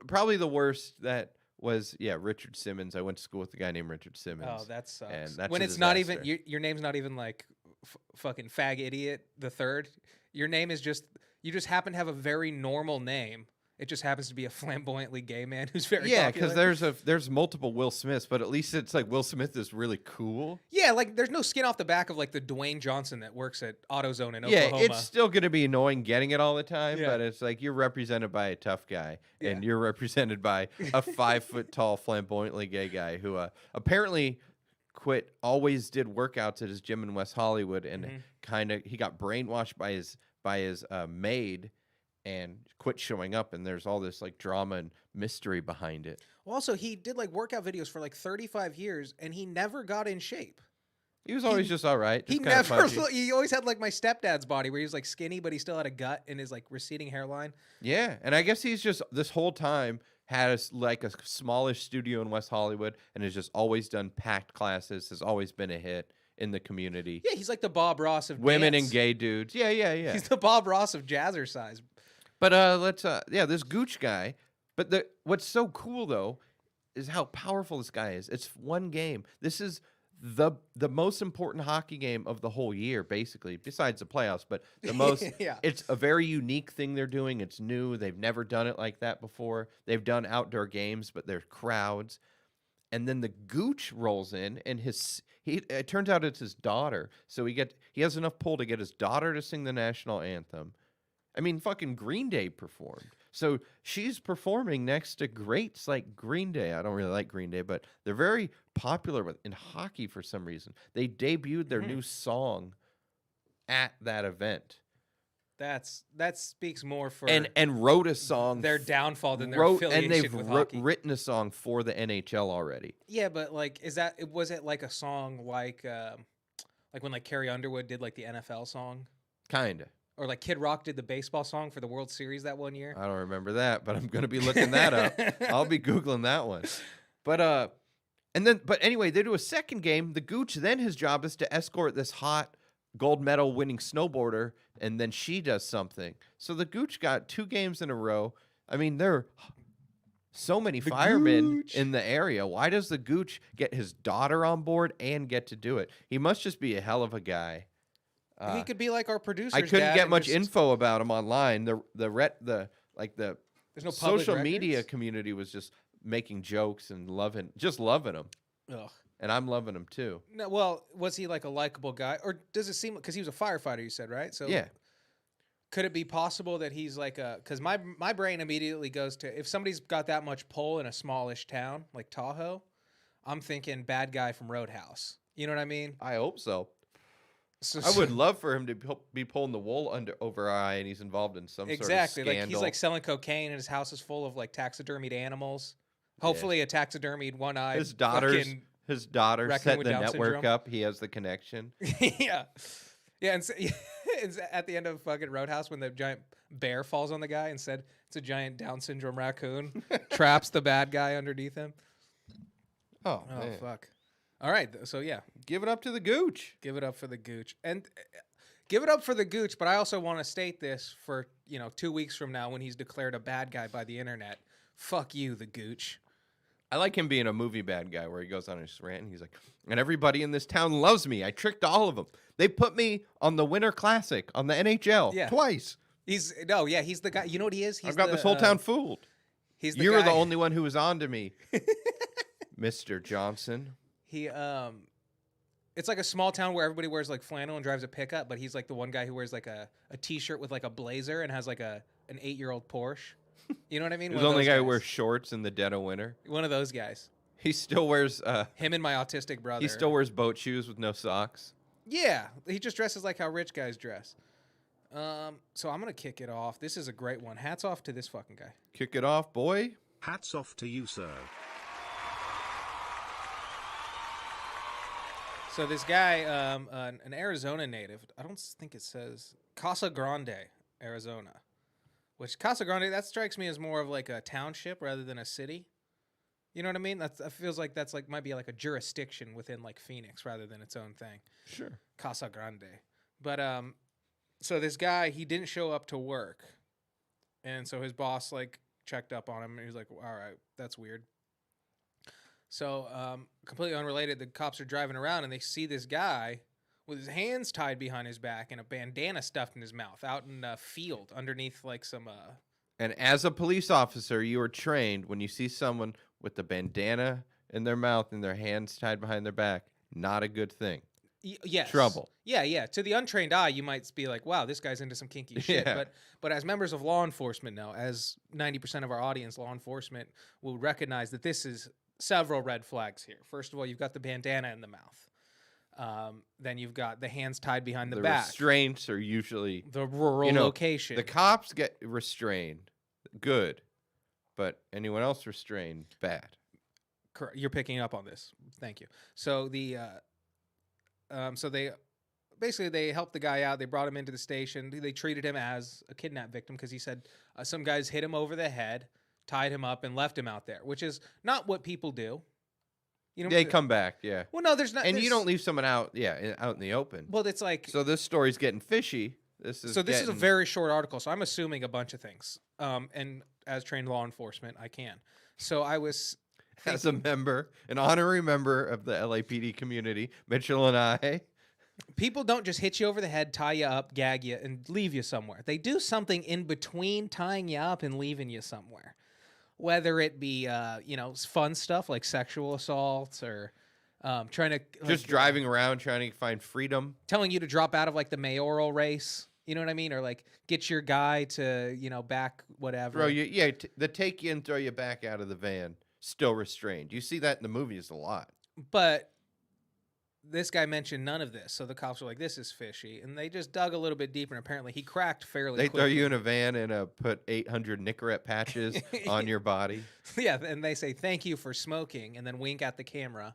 Probably the worst that was Richard Simmons. I went to school with a guy named Richard Simmons. Oh, that sucks. And that's when a it's not disaster. even your name's not even like fucking fag idiot the third. Your name is just you just happen to have a very normal name. It just happens to be a flamboyantly gay man who's very because popular. there's multiple Will Smiths, but at least it's like Will Smith is really cool. Yeah, like there's no skin off the back of like the Dwayne Johnson that works at AutoZone in Yeah, Oklahoma. it's still going to be annoying getting it all the time, Yeah. but it's like you're represented by a tough guy, and you're represented by a 5 foot tall, flamboyantly gay guy who apparently always did workouts at his gym in West Hollywood, and he got brainwashed by his maid, and quit showing up, and there's all this like drama and mystery behind it. Well, also, he did like workout videos for like 35 years, and he never got in shape. He was always just all right. He just kinda never. pudgy. He always had like my stepdad's body, where he was like skinny, but he still had a gut and his like receding hairline. Yeah, and I guess he's just this whole time had like a smallish studio in West Hollywood, and has just always done packed classes. Has always been a hit in the community. Yeah, he's like the Bob Ross of Women dance. and gay dudes. Yeah. He's the Bob Ross of jazzercise. But this Gooch guy. But what's so cool though is how powerful this guy is. It's one game. This is the most important hockey game of the whole year, basically, besides the playoffs. But the most, It's a very unique thing they're doing. It's new. They've never done it like that before. They've done outdoor games, but there's crowds. And then the Gooch rolls in, and it turns out it's his daughter. So he has enough pull to get his daughter to sing the national anthem. I mean, fucking Green Day performed. So she's performing next to greats like Green Day. I don't really like Green Day, but they're very popular in hockey for some reason. They debuted their new song at that event. That speaks more for and wrote a song. Their downfall than their affiliation with hockey. Written a song for the NHL already. Yeah, but like, was it like a song like when like Carrie Underwood did like the NFL song? Kinda. Or like Kid Rock did the baseball song for the World Series that one year? I don't remember that, but I'm going to be looking that up. I'll be Googling that one. But anyway, they do a second game. The Gooch, then his job is to escort this hot gold medal winning snowboarder, and then she does something. So the Gooch got 2 games in a row. I mean, there are so many firemen Gooch. in the area. Why does the Gooch get his daughter on board and get to do it? He must just be a hell of a guy. He could be like our producer. I couldn't get much info about him online. The there's no public social records? media community was just making jokes and loving him. Ugh. And I'm loving him too. No, well, was he like a likable guy, or does it seem because he was a firefighter? You said, right? So Yeah. Could it be possible that he's like because my brain immediately goes to if somebody's got that much pull in a smallish town like Tahoe, I'm thinking bad guy from Roadhouse. You know what I mean? I hope so. So, I would love for him to be pulling the wool over our eye, and he's involved in some exactly sort of like scandal. he's like selling cocaine, and his house is full of like taxidermied animals. Hopefully, a taxidermied one-eyed. His daughter raccoon set with the Down network syndrome. up. He has the connection. yeah, and so, it's at the end of fucking Roadhouse when the giant bear falls on the guy and said it's a giant Down syndrome raccoon traps the bad guy underneath him. Oh, Oh man. fuck! All right, so yeah, Give it up to the Gooch. give it up for the Gooch. And Give it up for the Gooch, but I also want to state this for 2 weeks from now when he's declared a bad guy by the internet. Fuck you, the Gooch. I like him being a movie bad guy where he goes on his rant and he's like, and everybody in this town loves me. I tricked all of them. They put me on the Winter Classic on the NHL twice. He's the guy. You know what he is? I've got this whole town fooled. He's the You were guy. the only one who was on to me, Mr. Johnson. He it's like a small town where everybody wears like flannel and drives a pickup, but he's like the one guy who wears like a t-shirt with like a blazer and has like an 8-year-old Porsche. You know what I mean? He's One the of only those guy who guys. wears shorts in the dead of winter. One of those guys. He still wears Him and my autistic brother. he still wears boat shoes with no socks. Yeah, he just dresses like how rich guys dress. So I'm gonna kick it off. This is a great one. Hats off to this fucking guy. Kick it off, boy. Hats off to you, sir. So this guy, an Arizona native. I don't think it says Casa Grande, Arizona. Which Casa Grande, that strikes me as more of like a township rather than a city. You know what I mean? That feels like that's like might be like a jurisdiction within like Phoenix rather than its own thing. Sure. Casa Grande. But so this guy, he didn't show up to work. And so his boss like checked up on him and he was like, "All right, that's weird." So completely unrelated, the cops are driving around and they see this guy with his hands tied behind his back and a bandana stuffed in his mouth out in a field underneath like some And as a police officer, you are trained when you see someone with the bandana in their mouth and their hands tied behind their back, not a good thing. yes. Trouble. Yeah. To the untrained eye, you might be like, "Wow, this guy's into some kinky shit." Yeah. But as members of law enforcement now, as 90% of our audience, law enforcement will recognize that this is several red flags here. First of all, you've got the bandana in the mouth. Then you've got the hands tied behind the back. Restraints are usually The rural location. The cops get restrained, good, but anyone else restrained, bad. You're picking up on this. Thank you. So so they basically they helped the guy out. They brought him into the station. They treated him as a kidnap victim because he said some guys hit him over the head, tied him up, and left him out there, which is not what people do. You know, They come back, yeah. Well, no, there's not. And you don't leave someone out in the open. Well, it's like So this story's getting fishy. This is a very short article, so I'm assuming a bunch of things. And as trained law enforcement, I can. So I was as a member, an honorary member of the LAPD community, Mitchell and I. people don't just hit you over the head, tie you up, gag you, and leave you somewhere. They do something in between tying you up and leaving you somewhere. Whether it be, fun stuff like sexual assaults or trying to... Just driving around trying to find freedom. Telling you to drop out of, like, the mayoral race. You know what I mean? Or, like, get your guy to, back whatever. They take you and throw you back out of the van, still restrained. You see that in the movies a lot. But this guy mentioned none of this. So the cops were like, this is fishy. And they just dug a little bit deeper. And apparently he cracked fairly They quickly. throw you in a van and put 800 Nicorette patches on your body. Yeah, and they say, thank you for smoking, and then wink at the camera,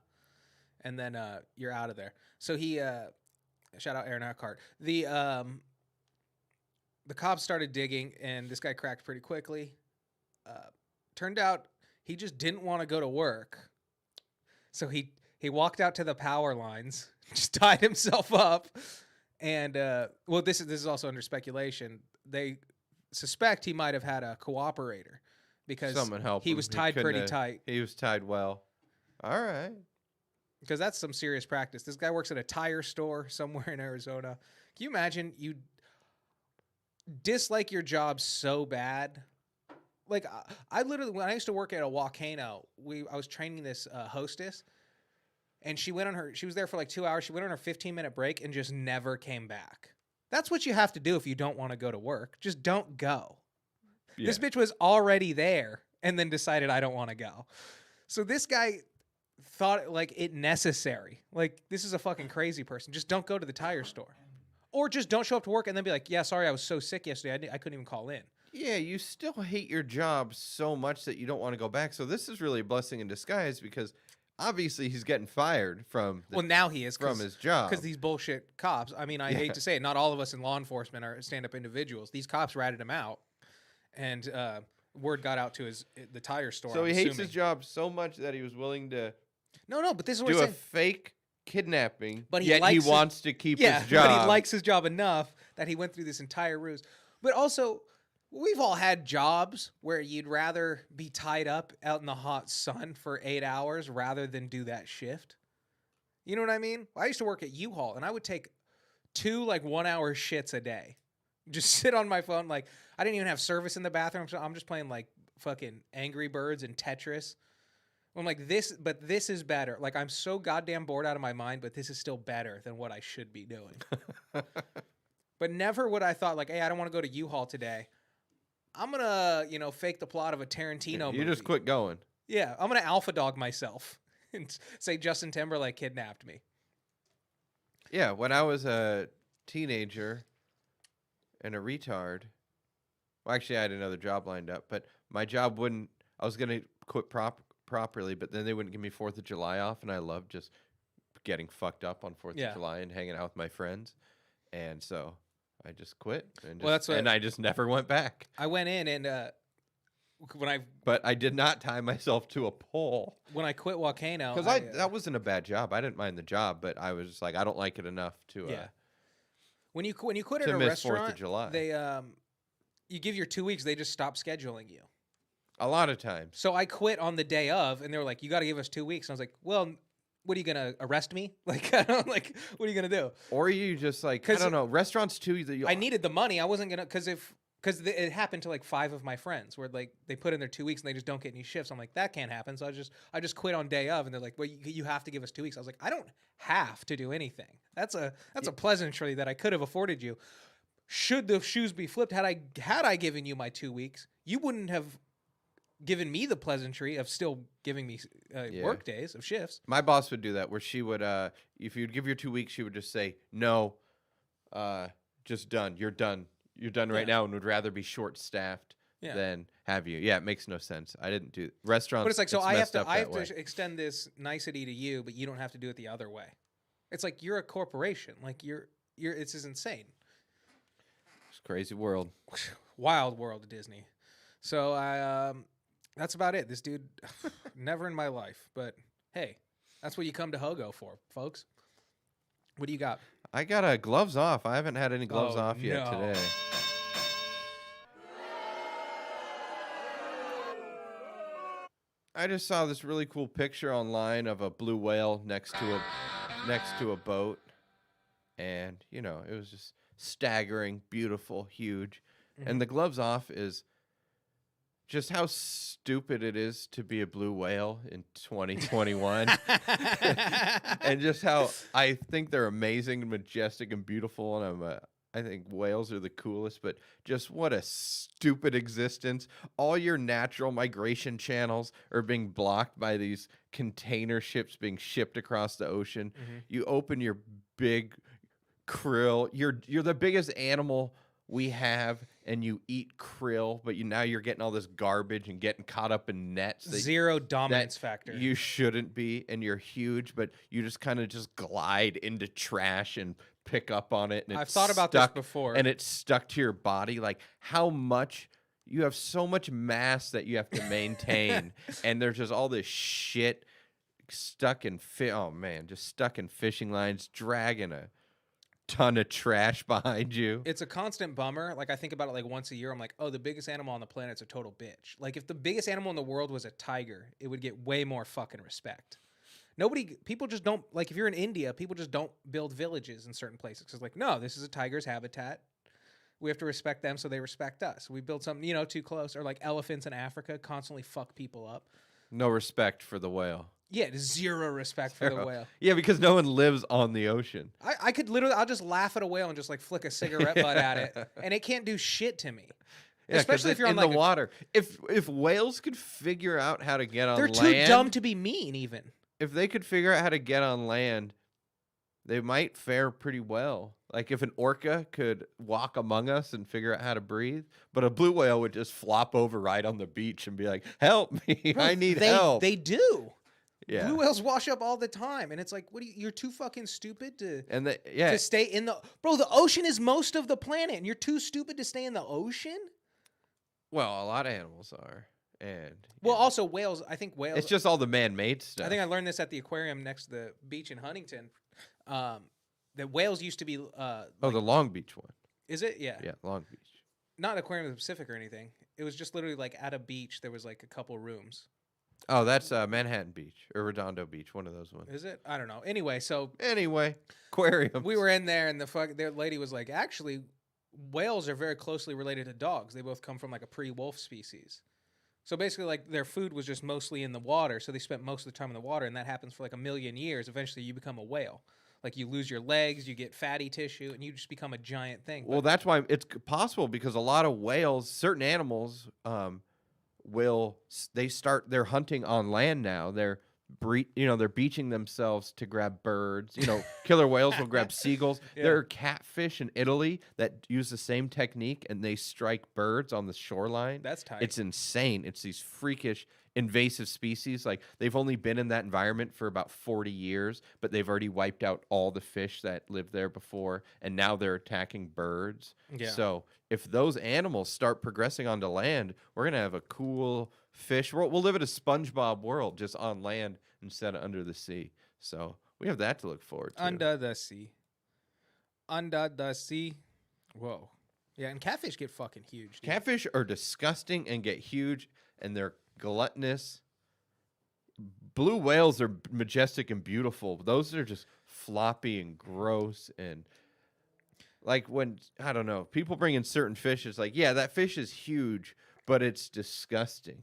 and then you're out of there. So he, shout out Aaron Eckhart. The cops started digging, and this guy cracked pretty quickly. Turned out he just didn't want to go to work. So he walked out to the power lines, just tied himself up, and this is also under speculation. They suspect he might have had a cooperator because Someone help he him. was tied pretty couldn't tight. He was tied well. All right. Because that's some serious practice. This guy works at a tire store somewhere in Arizona. Can you imagine you dislike your job so bad? Like I literally, when I used to work at a volcano, I was training this hostess, and she was there for like 2 hours. She went on her 15-minute break and just never came back. That's what you have to do if you don't want to go to work. Just don't go. Yeah. This bitch was already there and then decided I don't want to go. So this guy thought like it necessary. Like, this is a fucking crazy person. Just don't go to the tire store. Or just don't show up to work and then be like, yeah, sorry, I was so sick yesterday. I couldn't even call in. Yeah, you still hate your job so much that you don't want to go back. So this is really a blessing in disguise because obviously he's getting fired from now he is from his job. Because these bullshit cops. I mean, I hate to say it, not all of us in law enforcement are stand-up individuals. These cops ratted him out, and word got out to the tire store. So I'm he hates assuming. his job so much that he was willing to No, but this is what do I'm a saying. fake kidnapping, But he yet likes he his- wants to keep Yeah, his job. but he likes his job enough that he went through this entire ruse. But also, we've all had jobs where you'd rather be tied up out in the hot sun for 8 hours rather than do that shift. You know what I mean? I used to work at U-Haul, and I would take 2 like 1-hour shits a day. Just sit on my phone. Like, I didn't even have service in the bathroom, so I'm just playing like fucking Angry Birds and Tetris. I'm like, this is better. Like, I'm so goddamn bored out of my mind, but this is still better than what I should be doing. But never would I thought, like, hey, I don't want to go to U-Haul today. I'm going to, fake the plot of a Tarantino movie. You just quit going. Yeah, I'm going to alpha dog myself and say Justin Timberlake kidnapped me. Yeah, when I was a teenager and a retard, well, actually, I had another job lined up, but my job wouldn't, I was going to quit properly, but then they wouldn't give me 4th of July off, and I loved just getting fucked up on 4th of July and hanging out with my friends. And so I just quit, and, I just never went back. I went in and But I did not tie myself to a pole. When I quit Volcano, Because that wasn't a bad job. I didn't mind the job, but I was just like, I don't like it enough to When you quit at to a miss restaurant, 4th of July. they you give your 2 weeks, they just stop scheduling you. A lot of times. So I quit on the day of, and they were like, "You got to give us 2 weeks." And I was like, "Well, what are you gonna arrest me? Like, I don't like, what are you gonna do?" Or you just like, I don't know, restaurants too. I needed the money. I wasn't gonna because it happened to like 5 of my friends where like they put in their 2 weeks and they just don't get any shifts. I'm like, that can't happen. So I just quit on day of, and they're like, well, you have to give us 2 weeks. I was like, I don't have to do anything. That's a pleasantry that I could have afforded you. Should the shoes be flipped, had I given you my 2 weeks, you wouldn't have given me the pleasantry of still giving me work days of shifts. My boss would do that where she would, if you'd give your 2 weeks, she would just say, no, just done. You're done. You're done right now, and would rather be short-staffed than have you. Yeah, it makes no sense. I didn't do restaurants. But it's like, so I have to extend this nicety to you, but you don't have to do it the other way. It's like you're a corporation. Like it's just insane. It's a crazy world. Wild world of Disney. So that's about it. This dude, never in my life. But hey, that's what you come to Hogo for, folks. What do you got? I got gloves off. I haven't had any gloves off yet today. I just saw this really cool picture online of a blue whale next to a boat, and it was just staggering, beautiful, huge. Mm-hmm. And the gloves off is just how stupid it is to be a blue whale in 2021. And just how I think they're amazing and majestic and beautiful, and I think whales are the coolest, but just what a stupid existence. All your natural migration channels are being blocked by these container ships being shipped across the ocean. Mm-hmm. You open your big krill. You're the biggest animal we have, and you eat krill, but now you're getting all this garbage and getting caught up in nets. Zero dominance factor. You shouldn't be, and you're huge, but you just kind of just glide into trash and pick up on it. And I've thought about this before. And it's stuck to your body. Like, how much... You have so much mass that you have to maintain, and there's just all this shit stuck in stuck in fishing lines, dragging a ton of trash behind you. It's a constant bummer. Like, I think about it like once a year. I'm like, oh, the biggest animal on the planet's a total bitch. Like, if the biggest animal in the world was a tiger, it would get way more fucking respect. People just don't, like, if you're in India, people just don't build villages in certain places. Because, like, no, this is a tiger's habitat. We have to respect them so they respect us. We build something, too close. Or, like, elephants in Africa constantly fuck people up. No respect for the whale. Yeah, zero respect for the whale. Yeah, because no one lives on the ocean. I could literally, I'll just laugh at a whale and just, like, flick a cigarette butt at it. And it can't do shit to me. Yeah, especially if you're on the water. If whales could figure out how to get on land. They're too dumb to be mean, even. If they could figure out how to get on land, they might fare pretty well. Like, if an orca could walk among us and figure out how to breathe, but a blue whale would just flop over right on the beach and be like, help me, I need help. They do. Yeah. Blue whales wash up all the time, and it's like, you're too fucking stupid to stay in the... Bro, the ocean is most of the planet, and you're too stupid to stay in the ocean? Well, a lot of animals are. and Well, yeah. also whales. I think whales. It's just all the man-made stuff. I think I learned this at the aquarium next to the beach in Huntington. That whales used to be. the Long Beach one. Is it? Yeah. Yeah, Long Beach. Not Aquarium of the Pacific or anything. It was just literally like at a beach. There was like a couple rooms. Oh, that's Manhattan Beach or Redondo Beach, one of those ones. Is it? I don't know. Anyway, so Anyway, aquarium. we were in there, and the lady was like, actually, whales are very closely related to dogs. They both come from like a pre-wolf species. So basically, like their food was just mostly in the water. So they spent most of the time in the water, and that happens for like 1,000,000 years. Eventually, you become a whale. Like you lose your legs, you get fatty tissue, and you just become a giant thing. Well, that's why it's possible because a lot of whales, certain animals, they're hunting on land now. They're they're beaching themselves to grab birds. Killer whales will grab seagulls. Yeah. There are catfish in Italy that use the same technique and they strike birds on the shoreline. That's tight. It's insane. It's these freakish invasive species. Like they've only been in that environment for about 40 years, but they've already wiped out all the fish that lived there before, and now they're attacking birds. Yeah. So if those animals start progressing onto land, we're gonna have a cool fish. We'll live in a SpongeBob world, just on land instead of under the sea. So we have that to look forward to. Under the sea. Under the sea. Whoa. Yeah, and catfish get fucking huge. Dude. Catfish are disgusting and get huge, and they're gluttonous. Blue whales are majestic and beautiful. Those are just floppy and gross. And like when, I don't know, people bring in certain fish, it's like, yeah, that fish is huge, but it's disgusting.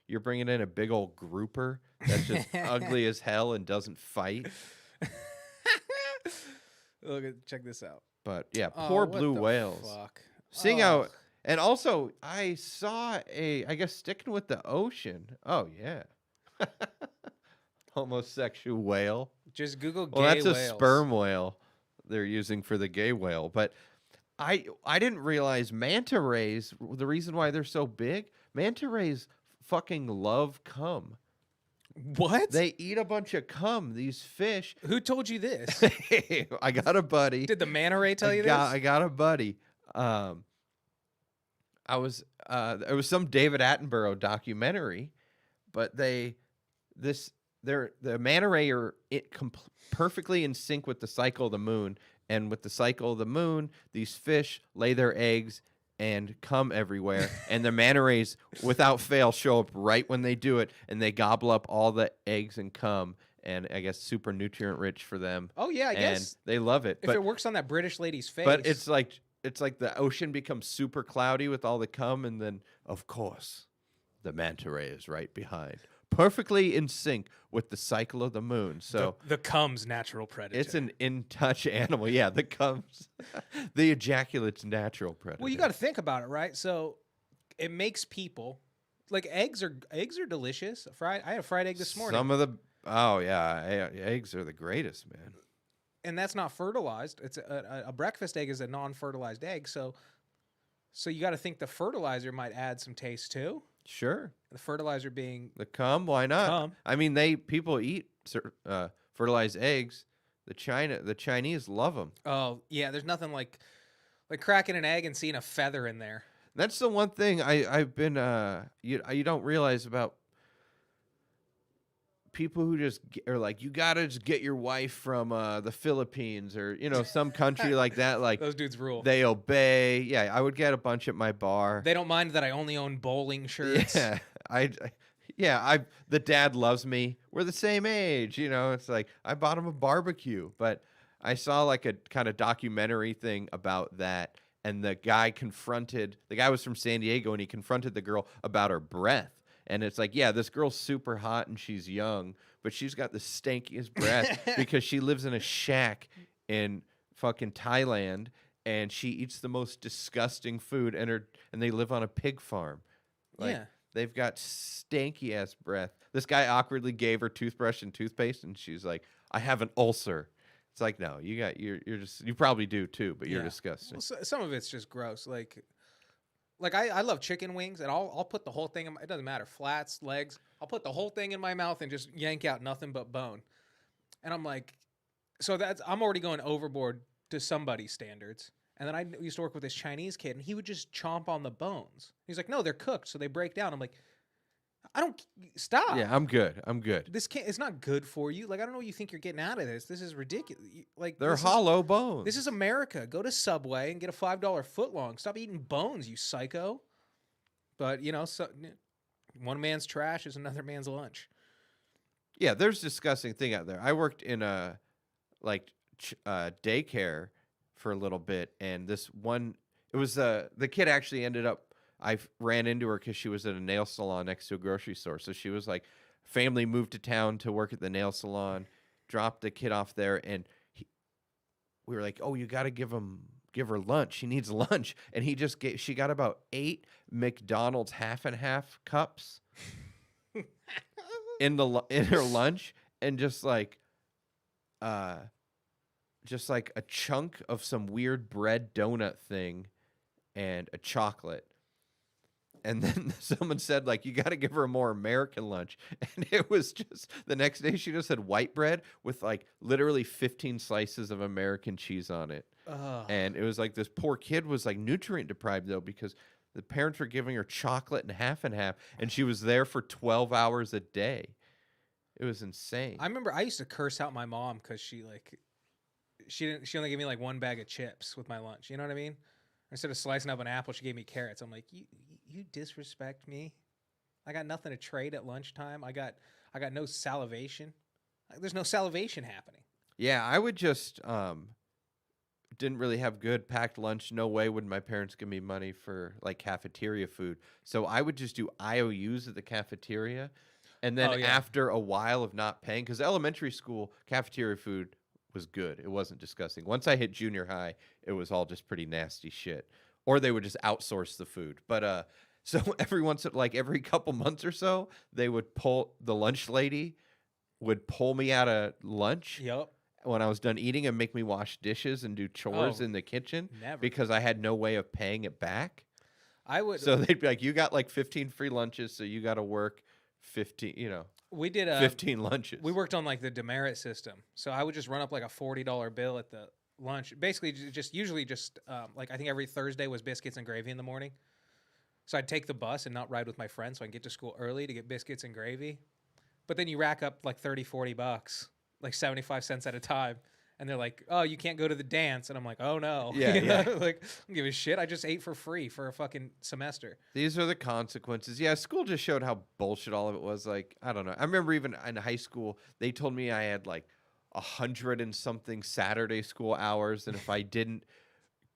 You're bringing in a big old grouper that's just ugly as hell and doesn't fight. Check this out. But yeah, Oh, poor what blue the whales. Fuck. Seeing Oh. how, and also I saw I guess sticking with the ocean. Oh yeah, homosexual whale. Just Google gay Well, that's a whales. sperm whale they're using for the gay whale. But I didn't realize manta rays. The reason why they're so big, manta rays fucking love cum. What? They eat a bunch of cum. These fish. Who told you this? I got a buddy. Did the manta ray tell you I this? got a buddy. It was some David Attenborough documentary, but the manta ray are perfectly in sync with the cycle of the moon, and with the cycle of the moon, these fish lay their eggs and come everywhere, and the manta rays, without fail, show up right when they do it, and they gobble up all the eggs and cum, and I guess super nutrient rich for them. Oh yeah, I and guess they love it. if it works on that British lady's face. But it's like the ocean becomes super cloudy with all the cum, and then of course the manta ray is right behind, perfectly in sync with the cycle of the moon. So the cum's natural predator. it's an in-touch animal. Yeah, the cum's the ejaculate's natural predator. Well, you got to think about it, right? So it makes people like eggs are delicious. I had a fried egg this morning. Eggs are the greatest, man. And that's not fertilized. It's a breakfast egg is a non-fertilized egg. So you got to think the fertilizer might add some taste too. Sure. The fertilizer being The cum, why not? Cum. I mean, people eat fertilized eggs. The Chinese love them. oh yeah, there's nothing like cracking an egg and seeing a feather in there. That's the one thing I've been you don't realize about people who just are like, you gotta just get your wife from the Philippines or some country like that. Like Those dudes rule. they obey. Yeah, I would get a bunch at my bar. They don't mind that I only own bowling shirts. Yeah, the dad loves me. We're the same age. It's like I bought him a barbecue, but I saw like a kind of documentary thing about that. And the guy was from San Diego, and he confronted the girl about her breath. And it's like, yeah, this girl's super hot and she's young, but she's got the stankiest breath because she lives in a shack in fucking Thailand, and she eats the most disgusting food, and they live on a pig farm. Like, Yeah. they've got stanky ass breath. This guy awkwardly gave her toothbrush and toothpaste, and she's like, I have an ulcer. It's like, no, you probably do too, but you're Yeah. disgusting. Well, some of it's just gross. Like I love chicken wings, and I'll put the whole thing in it doesn't matter, flats, legs. I'll put the whole thing in my mouth and just yank out nothing but bone. And I'm like, I'm already going overboard to somebody's standards. And then I used to work with this Chinese kid, and he would just chomp on the bones. He's like, no, they're cooked, so they break down. I'm like, I don't stop. Yeah, I'm good. I'm good. This can't. It's not good for you. Like I don't know what you think you're getting out of this. This is ridiculous. Like They're this is- hollow bones. This is America. Go to Subway and get a $5 footlong. Stop eating bones, you psycho. But you know, so, one man's trash is another man's lunch. Yeah, there's a disgusting thing out there. I worked in a daycare for a little bit, and this one, it was the kid actually ended up. I ran into her because she was at a nail salon next to a grocery store. So she was like, family moved to town to work at the nail salon, dropped the kid off there, and we were like, "Oh, you got to give her lunch. She needs lunch." And she got about 8 McDonald's half and half cups in her lunch, and just like a chunk of some weird bread donut thing and a chocolate. And then someone said, like, you got to give her a more American lunch. And it was just the next day she just had white bread with like literally 15 slices of American cheese on it. And it was like this poor kid was like nutrient deprived though, because the parents were giving her chocolate and half, and she was there for 12 hours a day. It was insane. I remember I used to curse out my mom because she only gave me like one bag of chips with my lunch. You know what I mean? Instead of slicing up an apple, she gave me carrots. I'm like, you disrespect me. I got nothing to trade at lunchtime. I got no salivation. There's no salivation happening. Yeah, I would just didn't really have good packed lunch. No way would my parents give me money for like cafeteria food. So I would just do IOUs at the cafeteria. And then after a while of not paying, because elementary school cafeteria food was good. It wasn't disgusting. Once I hit junior high, it was all just pretty nasty shit. Or they would just outsource the food. But so every couple months or so, they would the lunch lady would pull me out of lunch. Yep. When I was done eating and make me wash dishes and do chores in the kitchen because I had no way of paying it back. So they'd be like, you got like 15 free lunches, so you got to work 15, we did 15 lunches. We worked on like the demerit system. So I would just run up like a $40 bill at the lunch. Basically usually like I think every Thursday was biscuits and gravy in the morning. So I'd take the bus and not ride with my friends so I can get to school early to get biscuits and gravy. But then you rack up like $30-$40, like 75 cents at a time. And they're like, "Oh, you can't go to the dance." And I'm like, "Oh no." Yeah. Like, I don't give a shit. I just ate for free for a fucking semester. These are the consequences. Yeah, school just showed how bullshit all of it was. Like, I don't know. I remember even in high school, they told me I had like 100 and something Saturday school hours, and if I didn't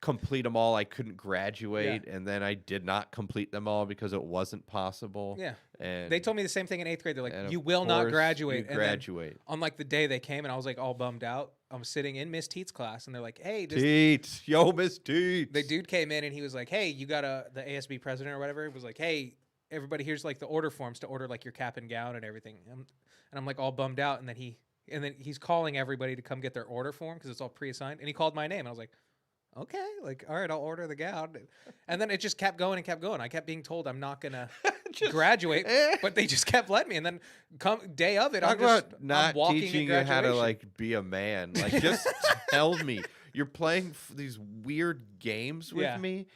complete them all, I couldn't graduate. Yeah. And then I did not complete them all because it wasn't possible. Yeah. And They told me the same thing in 8th grade. They're like, and "You of will not course graduate." You And then graduate. on like the day they came, and I was like all bummed out. I'm sitting in Miss Teet's class, and they're like, "Hey, Teets. Yo, Miss Teets. the dude came in, and he was like, "Hey, you got the ASB president or whatever." It was like, "Hey, everybody, here's like the order forms to order like your cap and gown and everything." And I'm like all bummed out, and then he's calling everybody to come get their order form because it's all pre-assigned, and he called my name, and I was like, "Okay, like all right, I'll order the gown." And then it just kept going and kept going. I kept being told I'm not gonna graduate, but they just kept letting me. And then day of it, Talk I'm just about not walking teaching at you how to graduation. like be a man. Like, just tell me you're playing these weird games with Yeah. me.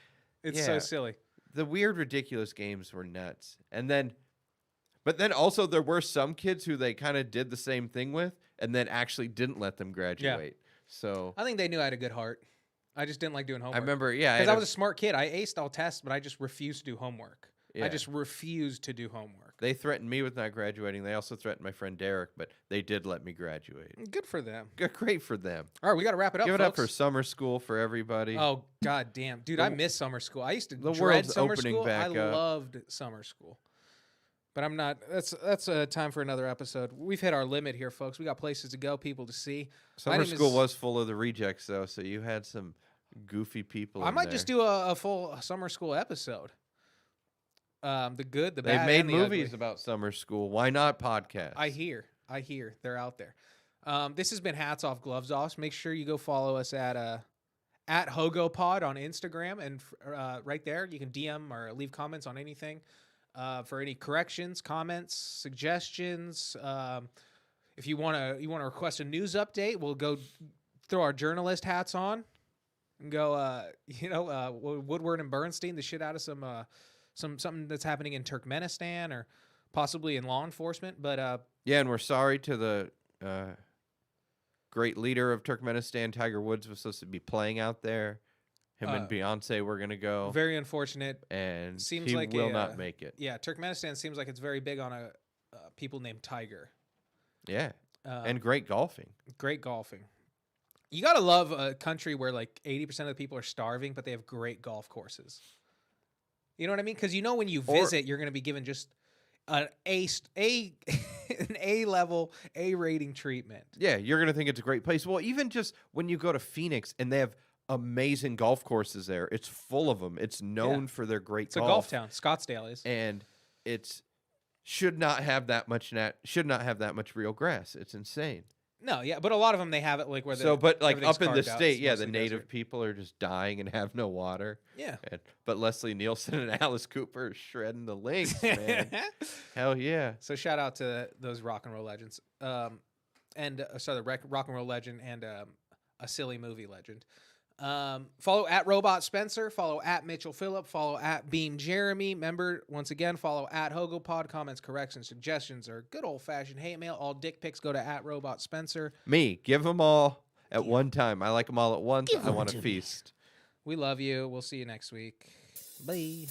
It's so silly. The weird, ridiculous games were nuts. But then also there were some kids who they kind of did the same thing with, and then actually didn't let them graduate. So I think they knew I had a good heart. I just didn't like doing homework. I remember, because I was a smart kid. I aced all tests, but I just refused to do homework. Yeah. I just refused to do homework. They threatened me with not graduating. They also threatened my friend Derek, but they did let me graduate. Good for them. Great for them. All right, we got to wrap it up. Give it up for folks. summer school for everybody. Oh god damn, dude! I miss summer school. I used to The dread world's summer opening school. back I up. loved summer school, but I'm not. That's time for another episode. We've hit our limit here, folks. We got places to go, people to see. My Summer name school is- was full of the rejects, though, so you had some goofy people. I in might there. just do a full summer school episode. The good, the They've bad, made and the movies ugly. about summer school. Why not podcasts? I hear they're out there. This has been Hats Off, Gloves Off. Make sure you go follow us at HogoPod on Instagram, and right there you can DM or leave comments on anything for any corrections, comments, suggestions. If you want to request a news update, we'll go throw our journalist hats on and go. Woodward and Bernstein the shit out of something that's happening in Turkmenistan, or possibly in law enforcement. But Yeah, and we're sorry to the great leader of Turkmenistan. Tiger Woods was supposed to be playing out there. Him and Beyonce were going to go. very unfortunate. And Seems he like will not make it. Yeah, Turkmenistan seems like it's very big on a people named Tiger. Yeah. And great golfing. Great golfing. You gotta love a country where like 80% of the people are starving, but they have great golf courses. You know what I mean? Because when you visit, you're gonna be given just an an A level, A rating treatment. Yeah, you're going to think it's a great place. Well, even just when you go to Phoenix and they have amazing golf courses there, it's full of them. It's known for their great It's golf. a golf town. Scottsdale is. And it's should not have that much real grass. It's insane. No, yeah, but a lot of them they have it like where But like everything's up in the carved out. state, It's yeah, the mostly native desert. people are just dying and have no water. Yeah. But Leslie Nielsen and Alice Cooper are shredding the links, man. Hell yeah. So shout out to those rock and roll legends. Rock and roll legend and a silly movie legend. Follow at Robot Spencer. Follow at Mitchell Phillip. Follow at Beam Jeremy. Remember, once again, follow at HogoPod. Comments, corrections, suggestions, or good old fashioned hate mail. All dick pics go to at Robot Spencer. Me, give them all at one time. I like them all at once. I want to feast. We love you. We'll see you next week. Bye.